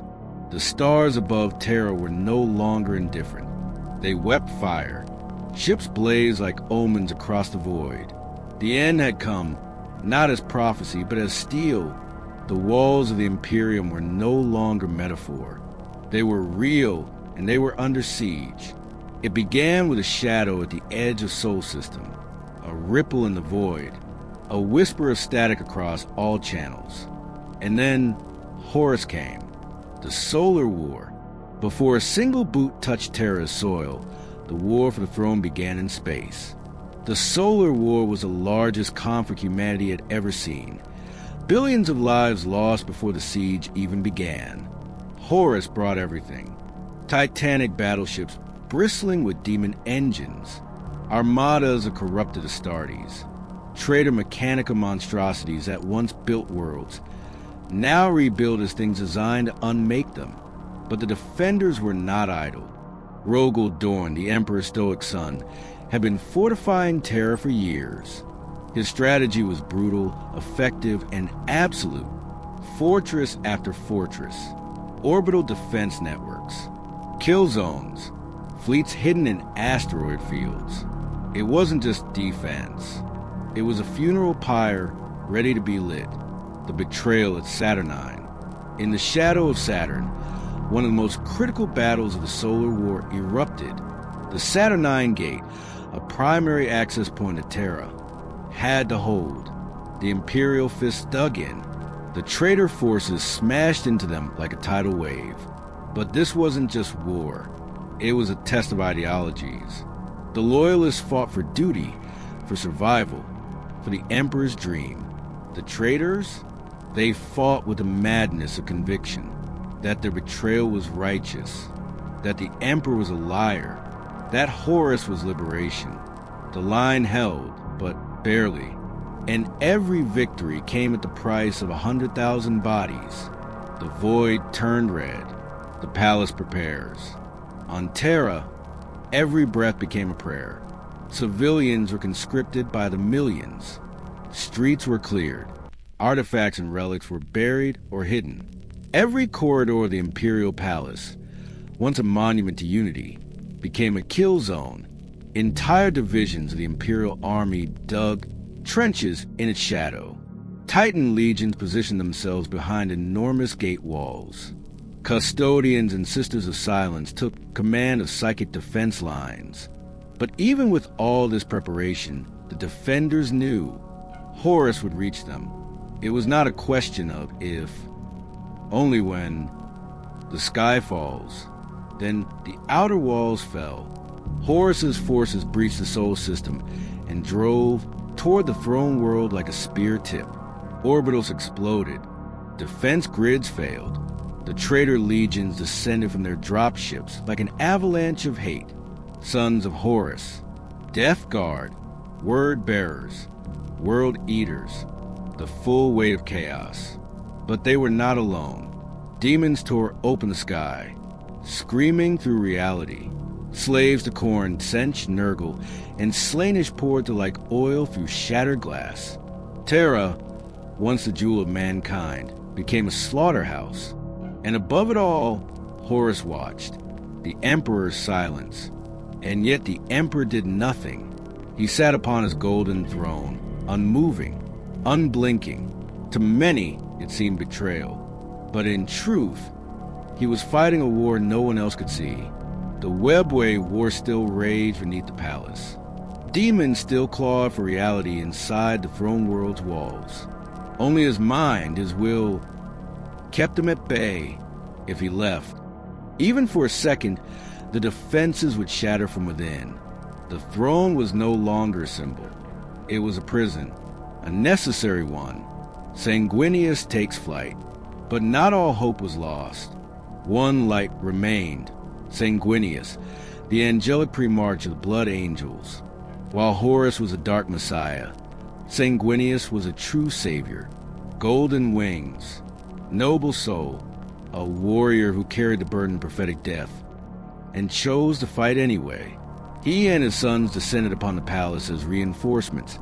The stars above Terra were no longer indifferent. They wept fire. Ships blazed like omens across the void. The end had come, not as prophecy, but as steel. The walls of the Imperium were no longer metaphor. They were real, and they were under siege. It began with a shadow at the edge of Sol System, a ripple in the void, a whisper of static across all channels. And then Horus came. The Solar War. Before a single boot touched Terra's soil, the war for the throne began in space. The Solar War was the largest conflict humanity had ever seen. Billions of lives lost before the siege even began. Horus brought everything. Titanic battleships bristling with demon engines. Armadas of corrupted Astartes. Traitor Mechanica monstrosities that once built worlds, now rebuild as things designed to unmake them. But the defenders were not idle. Rogel Dorn, the Emperor's stoic son, had been fortifying Terra for years. His strategy was brutal, effective, and absolute. Fortress after fortress. Orbital defense networks. Kill zones. Fleets hidden in asteroid fields. It wasn't just defense. It was a funeral pyre ready to be lit. The betrayal at Saturnine. In the shadow of Saturn, one of the most critical battles of the Solar War erupted. The Saturnine Gate, a primary access point at Terra, had to hold. The Imperial fists dug in. The traitor forces smashed into them like a tidal wave. But this wasn't just war. It was a test of ideologies. The Loyalists fought for duty, for survival, for the Emperor's dream. The traitors? They fought with the madness of conviction, that their betrayal was righteous, that the Emperor was a liar, that Horus was liberation. The line held, but barely, and every victory came at the price of 100,000 bodies. The void turned red. The palace prepares. On Terra, every breath became a prayer. Civilians were conscripted by the millions. Streets were cleared. Artifacts and relics were buried or hidden. Every corridor of the Imperial Palace, once a monument to unity, became a kill zone. Entire divisions of the Imperial Army dug trenches in its shadow. Titan legions positioned themselves behind enormous gate walls. Custodians and Sisters of Silence took command of psychic defense lines. But even with all this preparation, the defenders knew Horus would reach them. It was not a question of if, only when. The sky falls. Then the outer walls fell. Horus's forces breached the Sol System and drove toward the throne world like a spear tip. Orbitals exploded. Defense grids failed. The traitor legions descended from their dropships like an avalanche of hate. Sons of Horus, Death Guard, Word Bearers, World Eaters, the full weight of chaos. But they were not alone. Demons tore open the sky, screaming through reality. Slaves to Khorne, Sench, Nurgle, and Slaanesh poured to like oil through shattered glass. Terra, once the jewel of mankind, became a slaughterhouse. And above it all, Horus watched, the Emperor's silence. And yet the Emperor did nothing. He sat upon his golden throne, unmoving, unblinking. To many, it seemed betrayal. But in truth, he was fighting a war no one else could see. The Webway war still raged beneath the palace. Demons still clawed for reality inside the throne world's walls. Only his mind, his will, kept him at bay if he left. Even for a second, the defenses would shatter from within. The throne was no longer a symbol. It was a prison, a necessary one. Sanguinius takes flight. But not all hope was lost. One light remained, Sanguinius, the angelic Primarch of the Blood Angels. While Horus was a dark messiah, Sanguinius was a true savior. Golden wings, noble soul, a warrior who carried the burden of prophetic death, and chose to fight anyway. He and his sons descended upon the palace as reinforcements,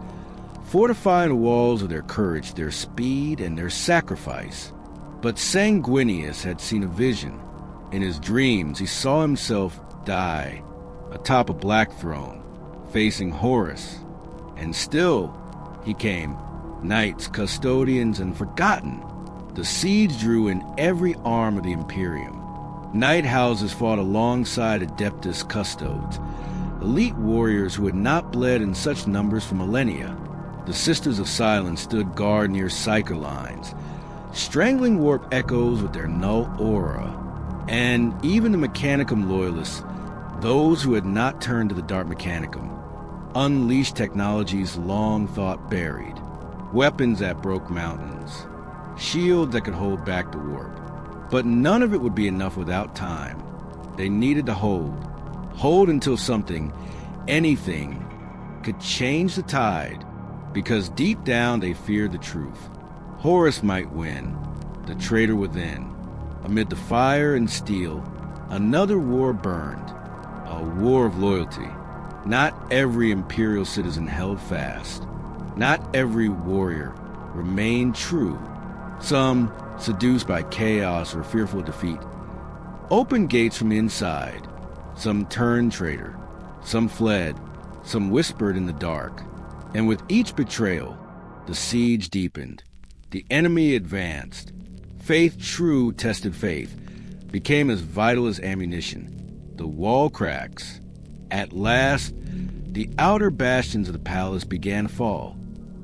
fortifying the walls with their courage, their speed, and their sacrifice. But Sanguinius had seen a vision. In his dreams, he saw himself die atop a black throne, facing Horus. And still, he came, knights, custodians, and forgotten. The siege drew in every arm of the Imperium. Knight houses fought alongside Adeptus custodes, elite warriors who had not bled in such numbers for millennia. The Sisters of Silence stood guard near Psyker lines, strangling warp echoes with their null aura. And even the Mechanicum loyalists, those who had not turned to the Dark Mechanicum, unleashed technologies long thought buried. Weapons that broke mountains, shields that could hold back the warp. But none of it would be enough without time. They needed to hold until something, anything, could change the tide, because deep down they feared the truth. Horus might win, the traitor within. Amid the fire and steel, another war burned, a war of loyalty. Not every Imperial citizen held fast. Not every warrior remained true. Some, seduced by chaos or fearful of defeat, opened gates from inside. Some turned traitor. Some fled. Some whispered in the dark. And with each betrayal, the siege deepened. The enemy advanced. Faith true tested faith, became as vital as ammunition. The wall cracks. At last, the outer bastions of the palace began to fall.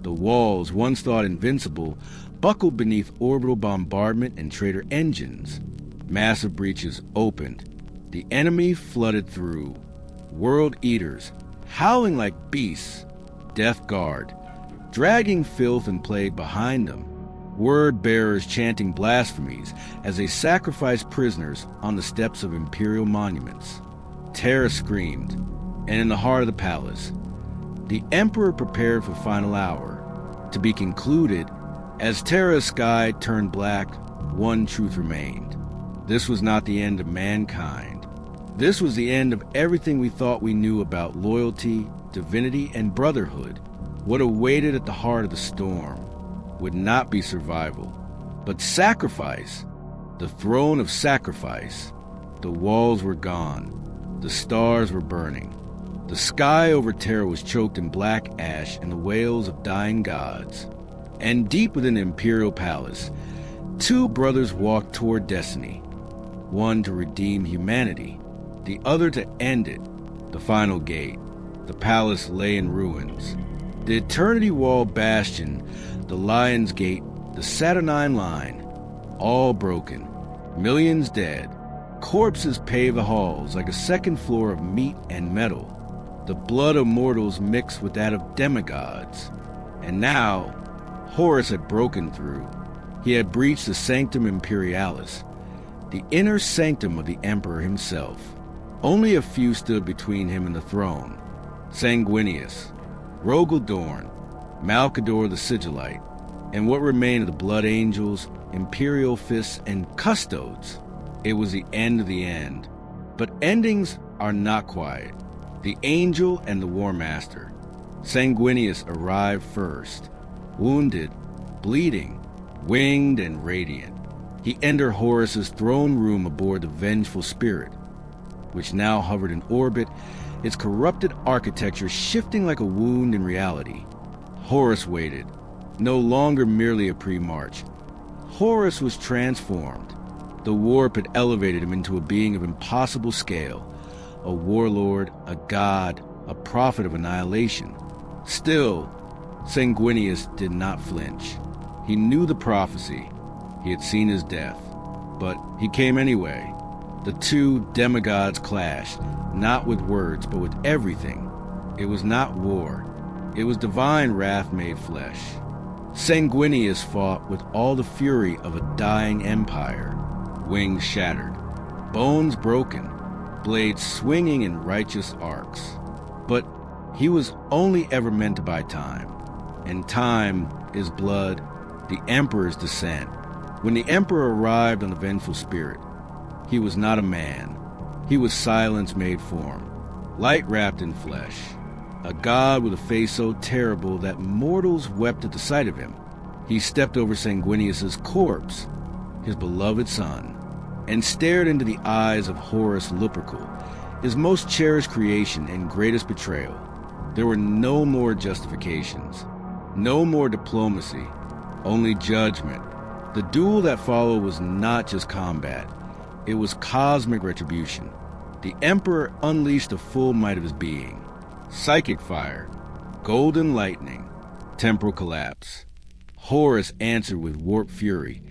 The walls, once thought invincible, buckled beneath orbital bombardment and traitor engines. Massive breaches opened. The enemy flooded through. World Eaters, howling like beasts. Death Guard, dragging filth and plague behind them. Word-bearers chanting blasphemies as they sacrificed prisoners on the steps of imperial monuments. Terror screamed, and in the heart of the palace, the Emperor prepared for final hour, to be concluded. As Terra's sky turned black, one truth remained. This was not the end of mankind. This was the end of everything we thought we knew about loyalty, divinity, and brotherhood. What awaited at the heart of the storm would not be survival, but sacrifice. The throne of sacrifice. The walls were gone. The stars were burning. The sky over Terra was choked in black ash and the wails of dying gods. And deep within the Imperial Palace, two brothers walked toward destiny. One to redeem humanity, the other to end it. The final gate. The palace lay in ruins. The Eternity Wall bastion, the Lion's Gate, the Saturnine Line, all broken. Millions dead. Corpses pave the halls like a second floor of meat and metal. The blood of mortals mixed with that of demigods. And now, Horus had broken through. He had breached the Sanctum Imperialis, the inner sanctum of the Emperor himself. Only a few stood between him and the throne. Sanguinius, Rogel Dorn, Malcador the Sigillite, and what remained of the Blood Angels, Imperial Fists, and Custodes. It was the end of the end. But endings are not quiet. The Angel and the Warmaster. Sanguinius arrived first, wounded, bleeding, winged, and radiant. He entered Horus's throne room aboard the Vengeful Spirit, which now hovered in orbit, its corrupted architecture shifting like a wound in reality. Horus waited, no longer merely a Primarch. Horus was transformed. The warp had elevated him into a being of impossible scale, a warlord, a god, a prophet of annihilation. Still, Sanguinius did not flinch. He knew the prophecy. He had seen his death. But he came anyway. The two demigods clashed, not with words, but with everything. It was not war. It was divine wrath made flesh. Sanguinius fought with all the fury of a dying empire, wings shattered, bones broken, blades swinging in righteous arcs. But he was only ever meant to buy time, and time is blood, the Emperor's descent. When the Emperor arrived on the vengeful spirit, he was not a man. He was silence made form, light wrapped in flesh, a god with a face so terrible that mortals wept at the sight of him. He stepped over Sanguinius's corpse, his beloved son, and stared into the eyes of Horus Lupercal, his most cherished creation and greatest betrayal. There were no more justifications, no more diplomacy, only judgment. The duel that followed was not just combat, it was cosmic retribution. The Emperor unleashed the full might of his being. Psychic fire, golden lightning, temporal collapse. Horus answered with warped fury,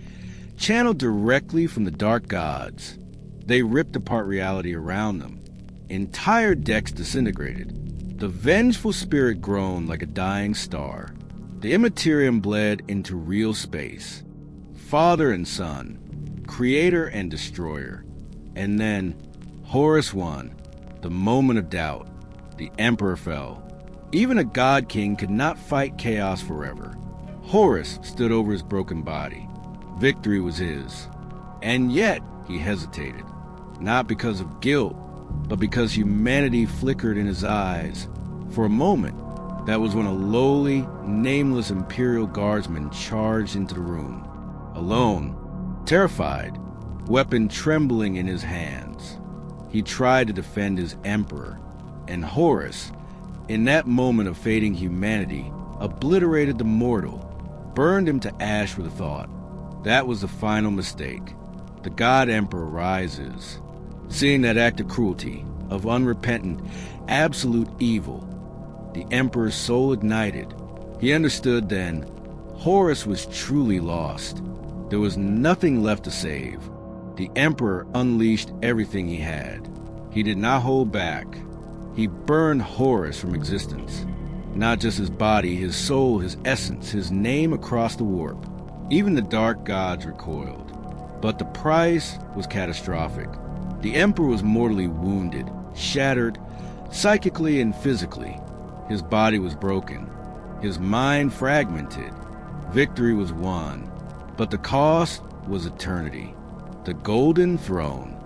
channeled directly from the dark gods. They ripped apart reality around them. Entire decks disintegrated. The vengeful spirit groaned like a dying star. The Imperium bled into real space. Father and son, creator and destroyer. And then Horus won. The moment of doubt. The Emperor fell. Even a god king could not fight chaos forever. Horus stood over his broken body. Victory was his. And yet he hesitated. Not because of guilt, but because humanity flickered in his eyes. For a moment, that was when a lowly, nameless Imperial guardsman charged into the room. Alone, terrified, weapon trembling in his hands. He tried to defend his Emperor, and Horus, in that moment of fading humanity, obliterated the mortal, burned him to ash with a thought. That was the final mistake. The God Emperor rises. Seeing that act of cruelty, of unrepentant, absolute evil, the Emperor's soul ignited. He understood then, Horus was truly lost. There was nothing left to save. The Emperor unleashed everything he had. He did not hold back. He burned Horus from existence. Not just his body, his soul, his essence, his name across the warp. Even the dark gods recoiled. But the price was catastrophic. The Emperor was mortally wounded, shattered, psychically and physically. His body was broken. His mind fragmented. Victory was won. But the cost was eternity. The Golden Throne.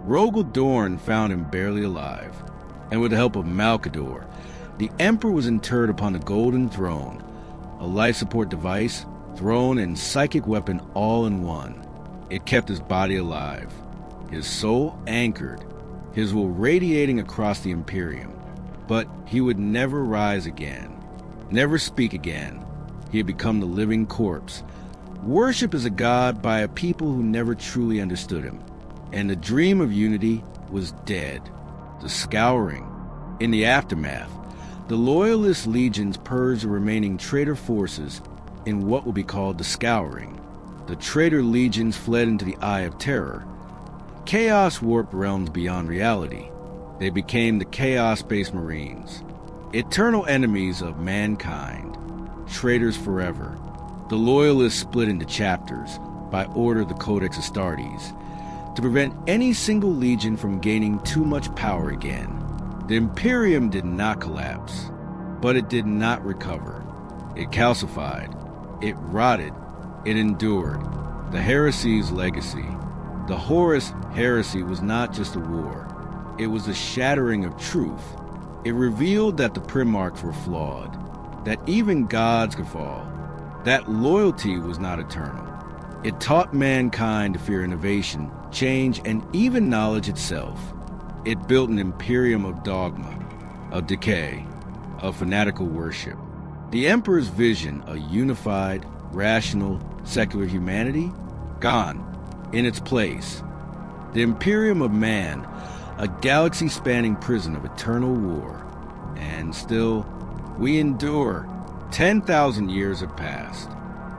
Rogel Dorn found him barely alive. And with the help of Malkador, the Emperor was interred upon the Golden Throne, a life support device, throne, and psychic weapon all in one. It kept his body alive, his soul anchored, his will radiating across the Imperium. But he would never rise again, never speak again. He had become the living corpse, worshipped as a god by a people who never truly understood him. And the dream of unity was dead. The Scouring. In the aftermath, the Loyalist legions purged the remaining traitor forces in what will be called the Scouring. The traitor legions fled into the Eye of Terror. Chaos warped realms beyond reality. They became the Chaos Space Marines, eternal enemies of mankind, traitors forever. The Loyalists split into chapters by order of the Codex Astartes to prevent any single legion from gaining too much power again. The Imperium did not collapse, but it did not recover. It calcified, it rotted, it endured. The heresy's legacy. The Horus Heresy was not just a war. It was a shattering of truth. It revealed that the Primarchs were flawed, that even gods could fall, that loyalty was not eternal. It taught mankind to fear innovation, change, and even knowledge itself. It built an imperium of dogma, of decay, of fanatical worship. The Emperor's vision, a unified, rational, secular humanity, gone. In its place, the Imperium of Man, a galaxy-spanning prison of eternal war. And still, we endure. 10,000 years have passed.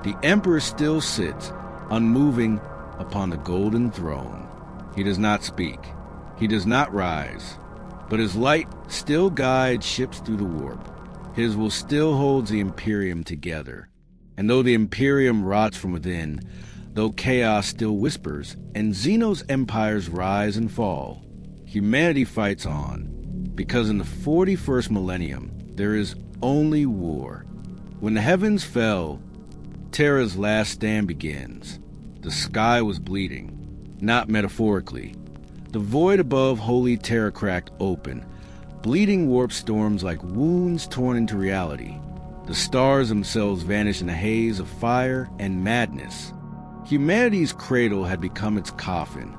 The Emperor still sits, unmoving, upon the Golden Throne. He does not speak. He does not rise. But his light still guides ships through the warp. His will still holds the Imperium together. And though the Imperium rots from within, though chaos still whispers, and Xenos empires rise and fall, humanity fights on. Because in the 41st millennium, there is only war. When the heavens fell, Terra's last stand begins. The sky was bleeding, not metaphorically. The void above Holy Terra cracked open, bleeding warp storms like wounds torn into reality. The stars themselves vanished in a haze of fire and madness. Humanity's cradle had become its coffin,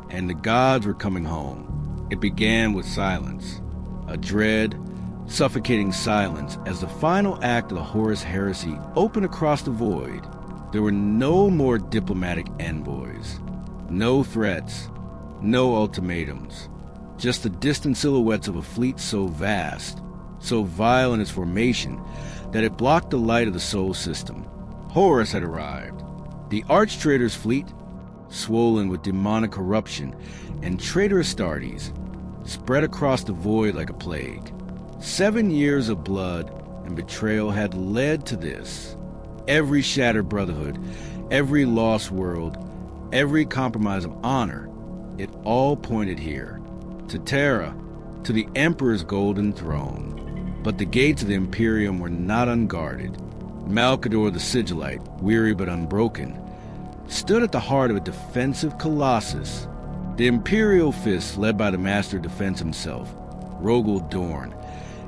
and the gods were coming home. It began with silence, a dread, suffocating silence as the final act of the Horus Heresy opened across the void. There were no more diplomatic envoys, no threats, no ultimatums, just the distant silhouettes of a fleet so vast, so vile in its formation, that it blocked the light of the Sol system. Horus had arrived. The arch-traitor's fleet, swollen with demonic corruption and traitorous Astartes, spread across the void like a plague. 7 years of blood and betrayal had led to this. Every shattered brotherhood, every lost world, every compromise of honor, it all pointed here, to Terra, to the Emperor's golden throne. But the gates of the Imperium were not unguarded. Malcador the Sigillite, weary but unbroken, stood at the heart of a defensive colossus. The Imperial fist, led by the Master of Defense himself, Rogel Dorn,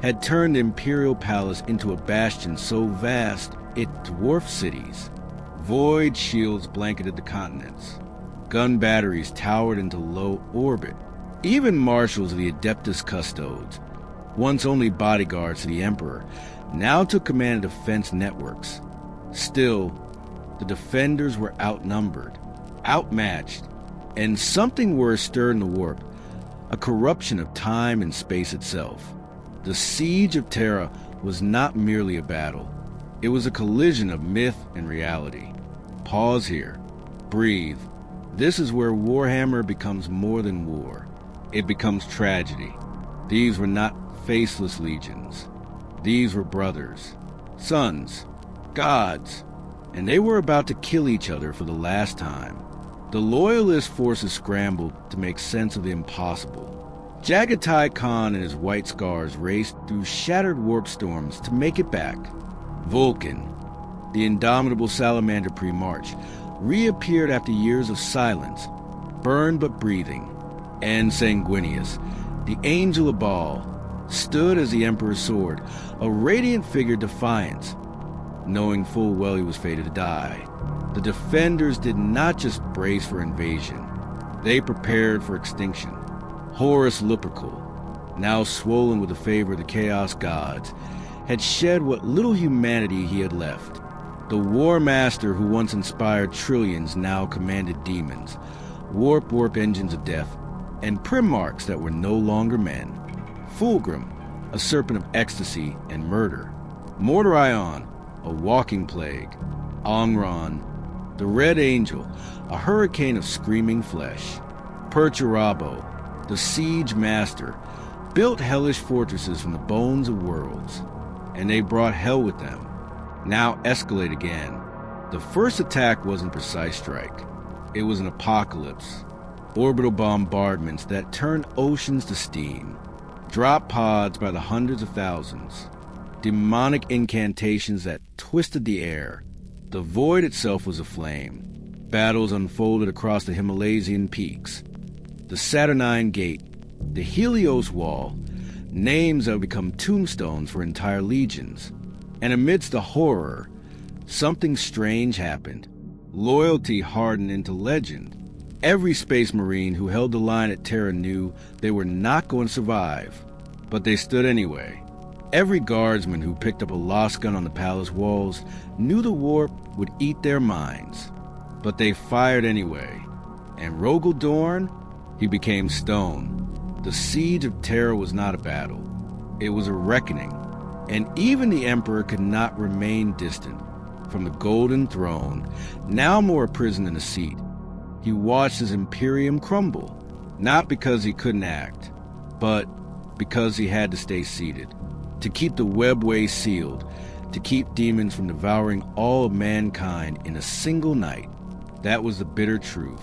had turned the Imperial Palace into a bastion so vast it dwarfed cities. Void shields blanketed the continents. Gun batteries towered into low orbit. Even marshals of the Adeptus Custodes, once only bodyguards to the Emperor, now took command of defense networks. Still, the defenders were outnumbered, outmatched, and something worse stirred in the warp, a corruption of time and space itself. The Siege of Terra was not merely a battle. It was a collision of myth and reality. Pause here. Breathe. This is where Warhammer becomes more than war. It becomes tragedy. These were not faceless legions. These were brothers, sons, gods, and they were about to kill each other for the last time. The loyalist forces scrambled to make sense of the impossible. Jagatai Khan and his white scars raced through shattered warp storms to make it back. Vulcan, the indomitable salamander Primarch, reappeared after years of silence, burned but breathing. And Sanguinius, the angel of Baal, stood as the Emperor's sword, a radiant figure defiance, knowing full well he was fated to die. The defenders did not just brace for invasion. They prepared for extinction. Horus Lupercal, now swollen with the favor of the Chaos Gods, had shed what little humanity he had left. The Warmaster who once inspired trillions now commanded demons, warp engines of death, and Primarchs that were no longer men. Fulgrim, a serpent of ecstasy and murder. Mordorion, a walking plague. Angron, the Red Angel, a hurricane of screaming flesh. Perturabo, the Siege Master, built hellish fortresses from the bones of worlds, and they brought hell with them. Now escalate again. The first attack wasn't precise strike. It was an apocalypse. Orbital bombardments that turned oceans to steam. Drop pods by the hundreds of thousands. Demonic incantations that twisted the air. The void itself was aflame. Battles unfolded across the Himalaysian peaks. The Saturnine Gate, the Helios Wall, names that would become tombstones for entire legions. And amidst the horror, something strange happened. Loyalty hardened into legend. Every Space Marine who held the line at Terra knew they were not going to survive, but they stood anyway. Every guardsman who picked up a lost gun on the palace walls knew the warp would eat their minds, but they fired anyway. And Rogel Dorn, he became stone. The Siege of Terra was not a battle. It was a reckoning, and even the Emperor could not remain distant. From the Golden Throne, now more a prison than a seat, he watched his Imperium crumble, not because he couldn't act, but because he had to stay seated, to keep the webway sealed, to keep demons from devouring all of mankind in a single night. That was the bitter truth.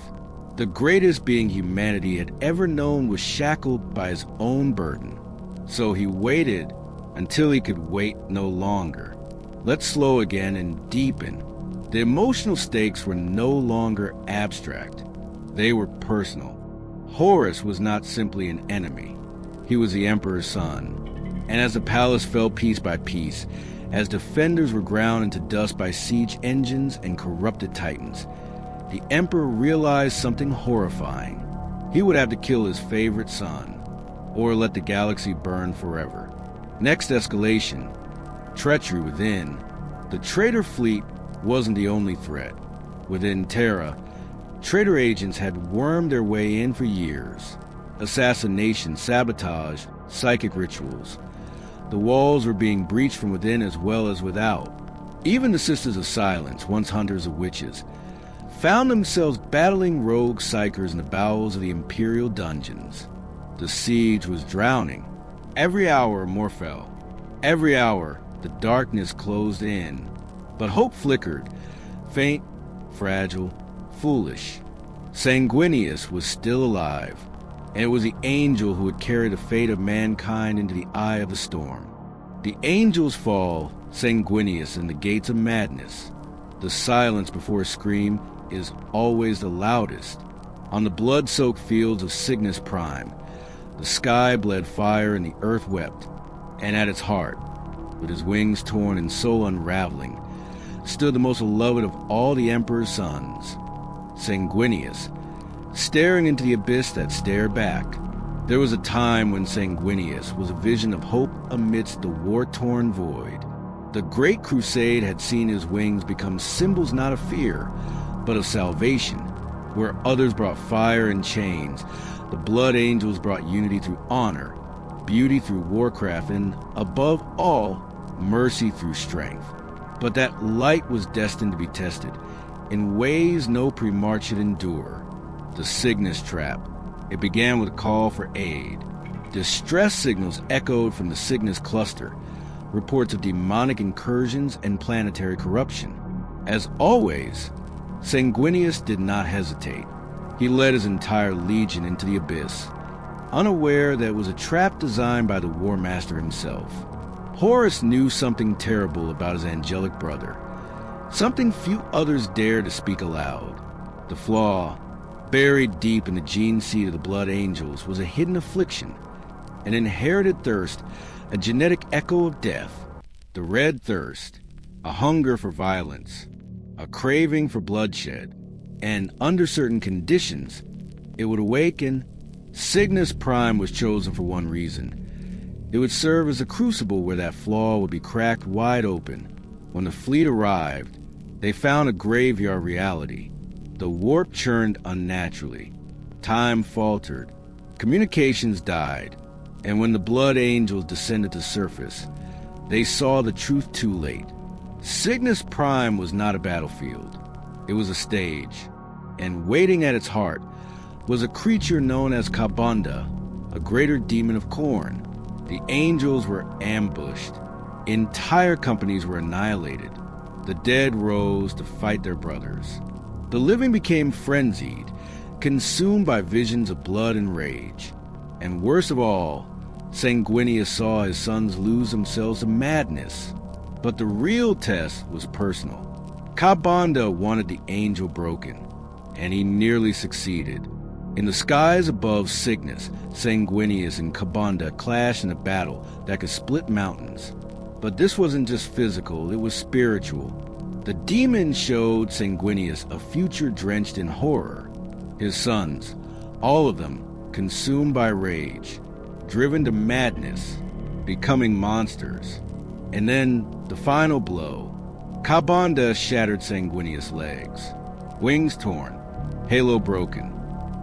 The greatest being humanity had ever known was shackled by his own burden. So he waited until he could wait no longer. Let's slow again and deepen. The emotional stakes were no longer abstract. They were personal. Horus was not simply an enemy. He was the Emperor's son. And as the palace fell piece by piece, as defenders were ground into dust by siege engines and corrupted titans, the Emperor realized something horrifying. He would have to kill his favorite son, or let the galaxy burn forever. Next escalation, treachery within. The traitor fleet wasn't the only threat. Within Terra, traitor agents had wormed their way in for years. Assassination, sabotage, psychic rituals. The walls were being breached from within as well as without. Even the Sisters of Silence, once hunters of witches, found themselves battling rogue psychers in the bowels of the Imperial dungeons. The siege was drowning. Every hour more fell. Every hour the darkness closed in. But hope flickered, faint, fragile, foolish. Sanguinius was still alive, and it was the angel who would carry the fate of mankind into the eye of the storm. The angels fall, Sanguinius, in the gates of madness. The silence before a scream is always the loudest. On the blood-soaked fields of Cygnus Prime, the sky bled fire and the earth wept, and at its heart, with his wings torn and soul unraveling, stood the most beloved of all the Emperor's sons, Sanguinius, staring into the abyss that stared back. There was a time when Sanguinius was a vision of hope amidst the war-torn void. The Great Crusade had seen his wings become symbols not of fear, but of salvation. Where others brought fire and chains, the Blood Angels brought unity through honor, beauty through warcraft, and, above all, mercy through strength. But that light was destined to be tested, in ways no Primarch should endure. The Cygnus Trap. It began with a call for aid. Distress signals echoed from the Cygnus cluster, reports of demonic incursions and planetary corruption. As always, Sanguinius did not hesitate. He led his entire legion into the abyss, unaware that it was a trap designed by the Warmaster himself. Horus knew something terrible about his angelic brother, something few others dared to speak aloud. The flaw, buried deep in the gene seed of the Blood Angels, was a hidden affliction, an inherited thirst, a genetic echo of death. The red thirst, a hunger for violence, a craving for bloodshed, and under certain conditions, it would awaken. Cygnus Prime was chosen for one reason. It would serve as a crucible where that flaw would be cracked wide open. When the fleet arrived, they found a graveyard reality. The warp churned unnaturally. Time faltered. Communications died. And when the Blood Angels descended to surface, they saw the truth too late. Cygnus Prime was not a battlefield. It was a stage. And waiting at its heart was a creature known as Kabanda, a greater demon of Khorne. The angels were ambushed. Entire companies were annihilated. The dead rose to fight their brothers. The living became frenzied, consumed by visions of blood and rage. And worst of all, Sanguinius saw his sons lose themselves to madness. But the real test was personal. Kabanda wanted the angel broken, and he nearly succeeded. In the skies above Cygnus, Sanguinius and Kabanda clashed in a battle that could split mountains. But this wasn't just physical, it was spiritual. The demon showed Sanguinius a future drenched in horror. His sons, all of them, consumed by rage, driven to madness, becoming monsters. And then, the final blow. Kabanda shattered Sanguinius' legs. Wings torn, halo broken,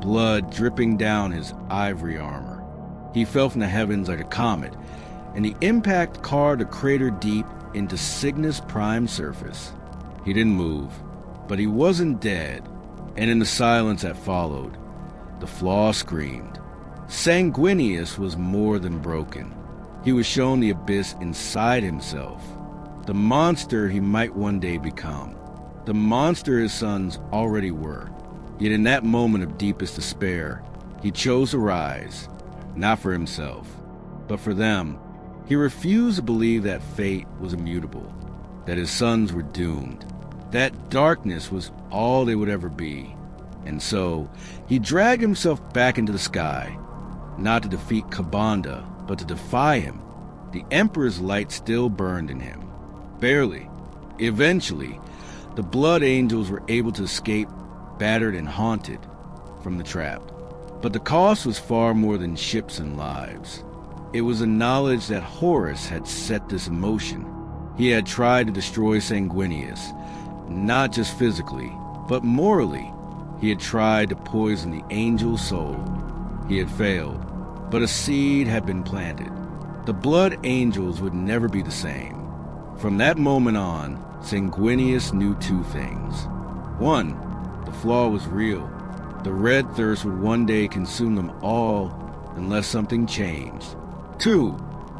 blood dripping down his ivory armor. He fell from the heavens like a comet, and the impact carved a crater deep into Cygnus Prime surface. He didn't move, but he wasn't dead, and in the silence that followed, the flaw screamed. Sanguinius was more than broken. He was shown the abyss inside himself. the monster he might one day become, the monster his sons already were. Yet in that moment of deepest despair, he chose to rise, not for himself, but for them. He refused to believe that fate was immutable, that his sons were doomed, that darkness was all they would ever be. And so, he dragged himself back into the sky, not to defeat Kabanda, but to defy him. The Emperor's light still burned in him. Barely. Eventually, the Blood Angels were able to escape, battered and haunted, from the trap. But the cost was far more than ships and lives. It was the knowledge that Horus had set this in motion. He had tried to destroy Sanguinius, not just physically, but morally. He had tried to poison the angel's soul. He had failed, but a seed had been planted. The Blood Angels would never be the same. From that moment on, Sanguinius knew two things. One, the flaw was real. The red thirst would one day consume them all unless something changed. Two,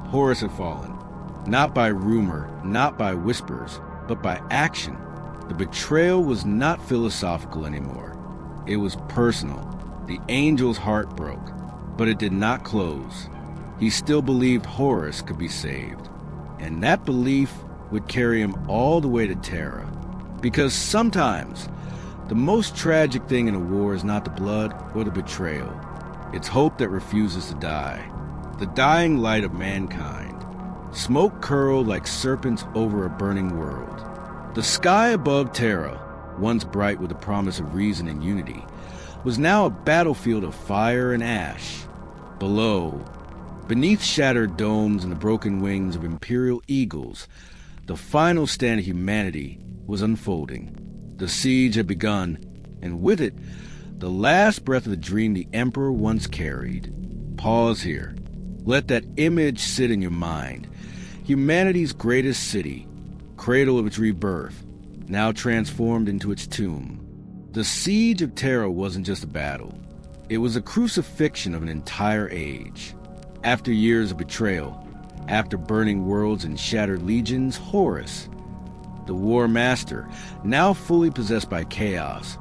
Horus had fallen. Not by rumor, not by whispers, but by action. The betrayal was not philosophical anymore. It was personal. The angel's heart broke, but it did not close. He still believed Horus could be saved, and that belief would carry him all the way to Terra. Because sometimes, the most tragic thing in a war is not the blood or the betrayal. It's hope that refuses to die. The dying light of mankind. Smoke curled like serpents over a burning world. The sky above Terra, once bright with the promise of reason and unity, was now a battlefield of fire and ash. Below, beneath shattered domes and the broken wings of Imperial eagles, the final stand of humanity was unfolding. The siege had begun, and with it, the last breath of the dream the Emperor once carried. Pause here. Let that image sit in your mind. Humanity's greatest city, cradle of its rebirth, now transformed into its tomb. The Siege of Terra wasn't just a battle. It was a crucifixion of an entire age. After years of betrayal, after burning worlds and shattered legions, Horus, the Warmaster, now fully possessed by chaos,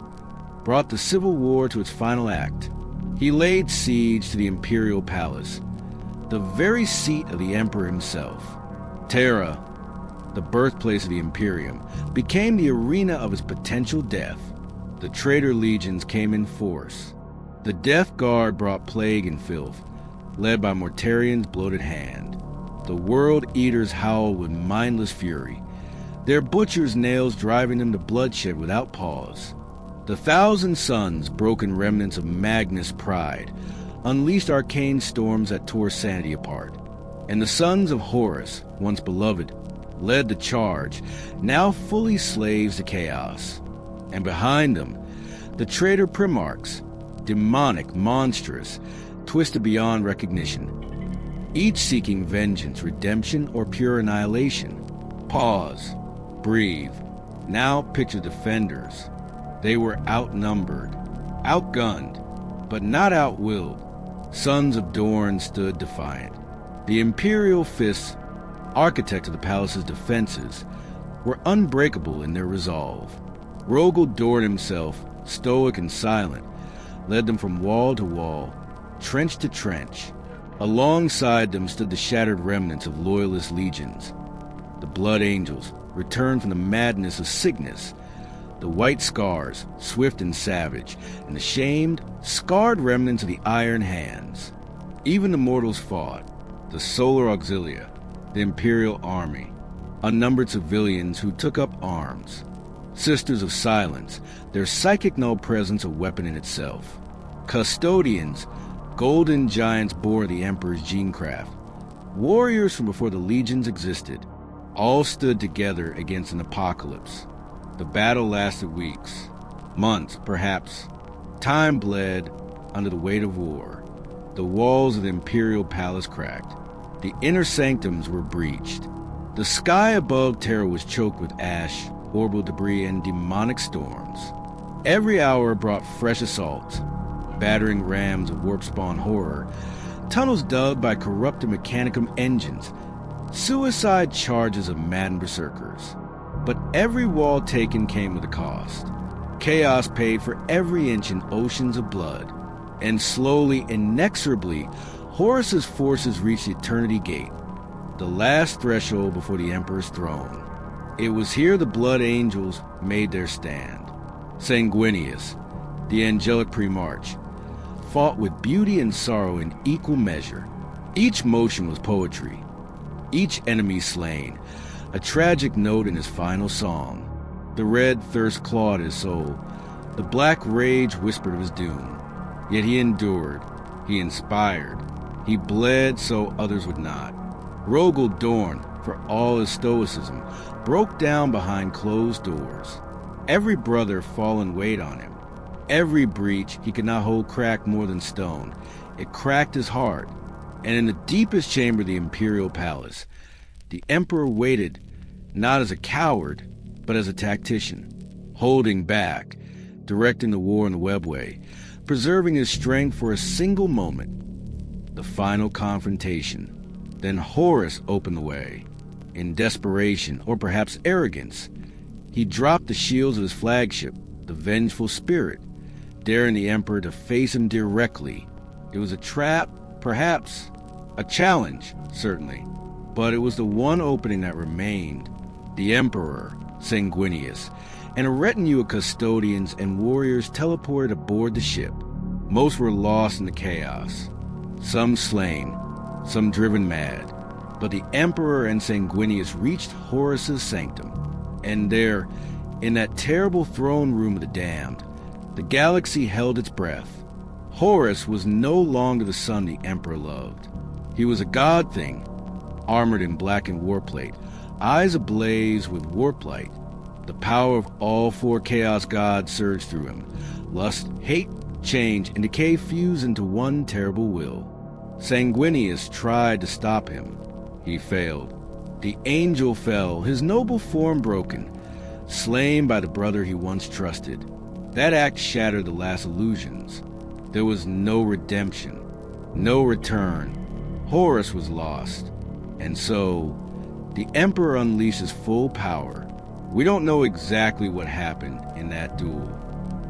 brought the civil war to its final act. He laid siege to the Imperial Palace, the very seat of the Emperor himself. Terra, the birthplace of the Imperium, became the arena of its potential death. The traitor legions came in force. The Death Guard brought plague and filth, led by Mortarian's bloated hand. The World Eaters howled with mindless fury, their butchers' nails driving them to bloodshed without pause. The Thousand Suns, broken remnants of Magnus' pride, unleashed arcane storms that tore sanity apart. And the sons of Horus, once beloved, led the charge, now fully slaves to chaos. And behind them, the traitor Primarchs, demonic, monstrous, twisted beyond recognition, each seeking vengeance, redemption, or pure annihilation. Pause. Breathe. Now picture defenders. They were outnumbered, outgunned, but not outwilled. Sons of Dorn stood defiant. The Imperial fists, architect of the palace's defenses, were unbreakable in their resolve. Rogel Dorn himself, stoic and silent, led them from wall to wall, trench to trench. Alongside them stood the shattered remnants of loyalist legions. The Blood Angels, returned from the madness of Cygnus, the White Scars, swift and savage, and the shamed, scarred remnants of the Iron Hands. Even the mortals fought. The Solar Auxilia, the Imperial Army, unnumbered civilians who took up arms. Sisters of Silence, their psychic null presence a weapon in itself. Custodians, golden giants bore the Emperor's genecraft. Warriors from before the legions existed, all stood together against an apocalypse. The battle lasted weeks, months perhaps. Time bled under the weight of war. The walls of the Imperial Palace cracked. The inner sanctums were breached. The sky above Terra was choked with ash, orbital debris, and demonic storms. Every hour brought fresh assaults, battering rams of warp-spawn horror, tunnels dug by corrupted Mechanicum engines, Suicide charges of maddened berserkers. But every wall taken came with a cost. Chaos paid for every inch in oceans of blood. And slowly, inexorably, Horus's forces reached the Eternity Gate, the last threshold before the Emperor's throne. It was here the Blood Angels made their stand. Sanguinius, the angelic Primarch, fought with beauty and sorrow in equal measure. Each motion was poetry, each enemy slain, a tragic note in his final song. The red thirst clawed his soul, the black rage whispered of his doom. Yet he endured, he inspired, he bled so others would not. Rogel Dorn, for all his stoicism, broke down behind closed doors. Every brother fallen weighed on him. Every breach he could not hold cracked more than stone. It cracked his heart. And in the deepest chamber of the Imperial Palace, the Emperor waited, not as a coward, but as a tactician, holding back, directing the war in the webway, preserving his strength for a single moment, the final confrontation. Then Horus opened the way. In desperation, or perhaps arrogance, he dropped the shields of his flagship, the Vengeful Spirit, daring the Emperor to face him directly. It was a trap, perhaps, a challenge, certainly, but it was the one opening that remained. The Emperor, Sanguinius, and a retinue of custodians and warriors teleported aboard the ship. Most were lost in the chaos, some slain, some driven mad. But the Emperor and Sanguinius reached Horus's sanctum, and there, in that terrible throne room of the damned, the galaxy held its breath. Horus was no longer the son the Emperor loved. He was a god thing, armored in blackened warplate, eyes ablaze with warp light. The power of all 4 chaos gods surged through him. Lust, hate, change, and decay fused into one terrible will. Sanguinius tried to stop him. He failed. The angel fell, his noble form broken, slain by the brother he once trusted. That act shattered the last illusions. There was no redemption, no return. Horus was lost. And so, the Emperor unleashed his full power. We don't know exactly what happened in that duel.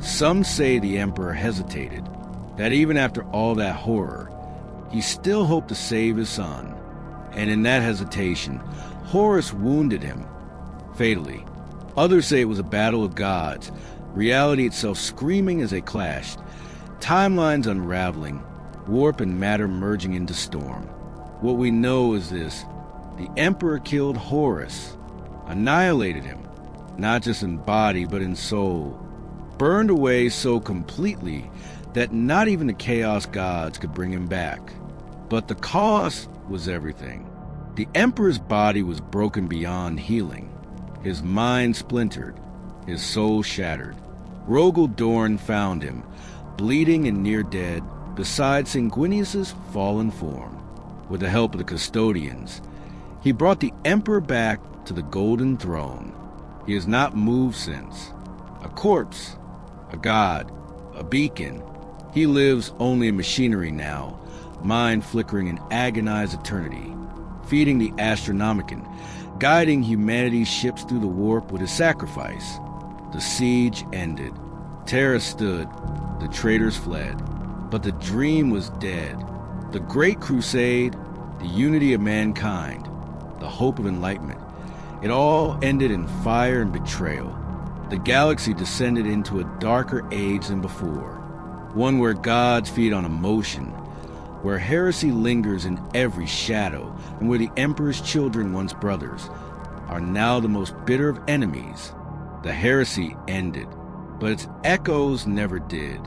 Some say the Emperor hesitated, that even after all that horror, he still hoped to save his son. And in that hesitation, Horus wounded him, fatally. Others say it was a battle of gods, reality itself screaming as they clashed, timelines unraveling, warp and matter merging into storm. What we know is this: the Emperor killed Horus, annihilated him, not just in body but in soul, burned away so completely that not even the Chaos Gods could bring him back. But the cost was everything. The Emperor's body was broken beyond healing, his mind splintered, his soul shattered. Rogel Dorn found him, bleeding and near dead, beside Sanguinius's fallen form. With the help of the custodians, he brought the Emperor back to the Golden Throne. He has not moved since. A corpse, a god, a beacon. He lives only in machinery now, mind flickering in agonized eternity, feeding the Astronomicon, guiding humanity's ships through the warp with his sacrifice. The siege ended. Terra stood. The traitors fled. But the dream was dead. The Great Crusade, the unity of mankind, the hope of enlightenment, it all ended in fire and betrayal. The galaxy descended into a darker age than before, one where gods feed on emotion, where heresy lingers in every shadow, and where the Emperor's children, once brothers, are now the most bitter of enemies. The heresy ended, but its echoes never did.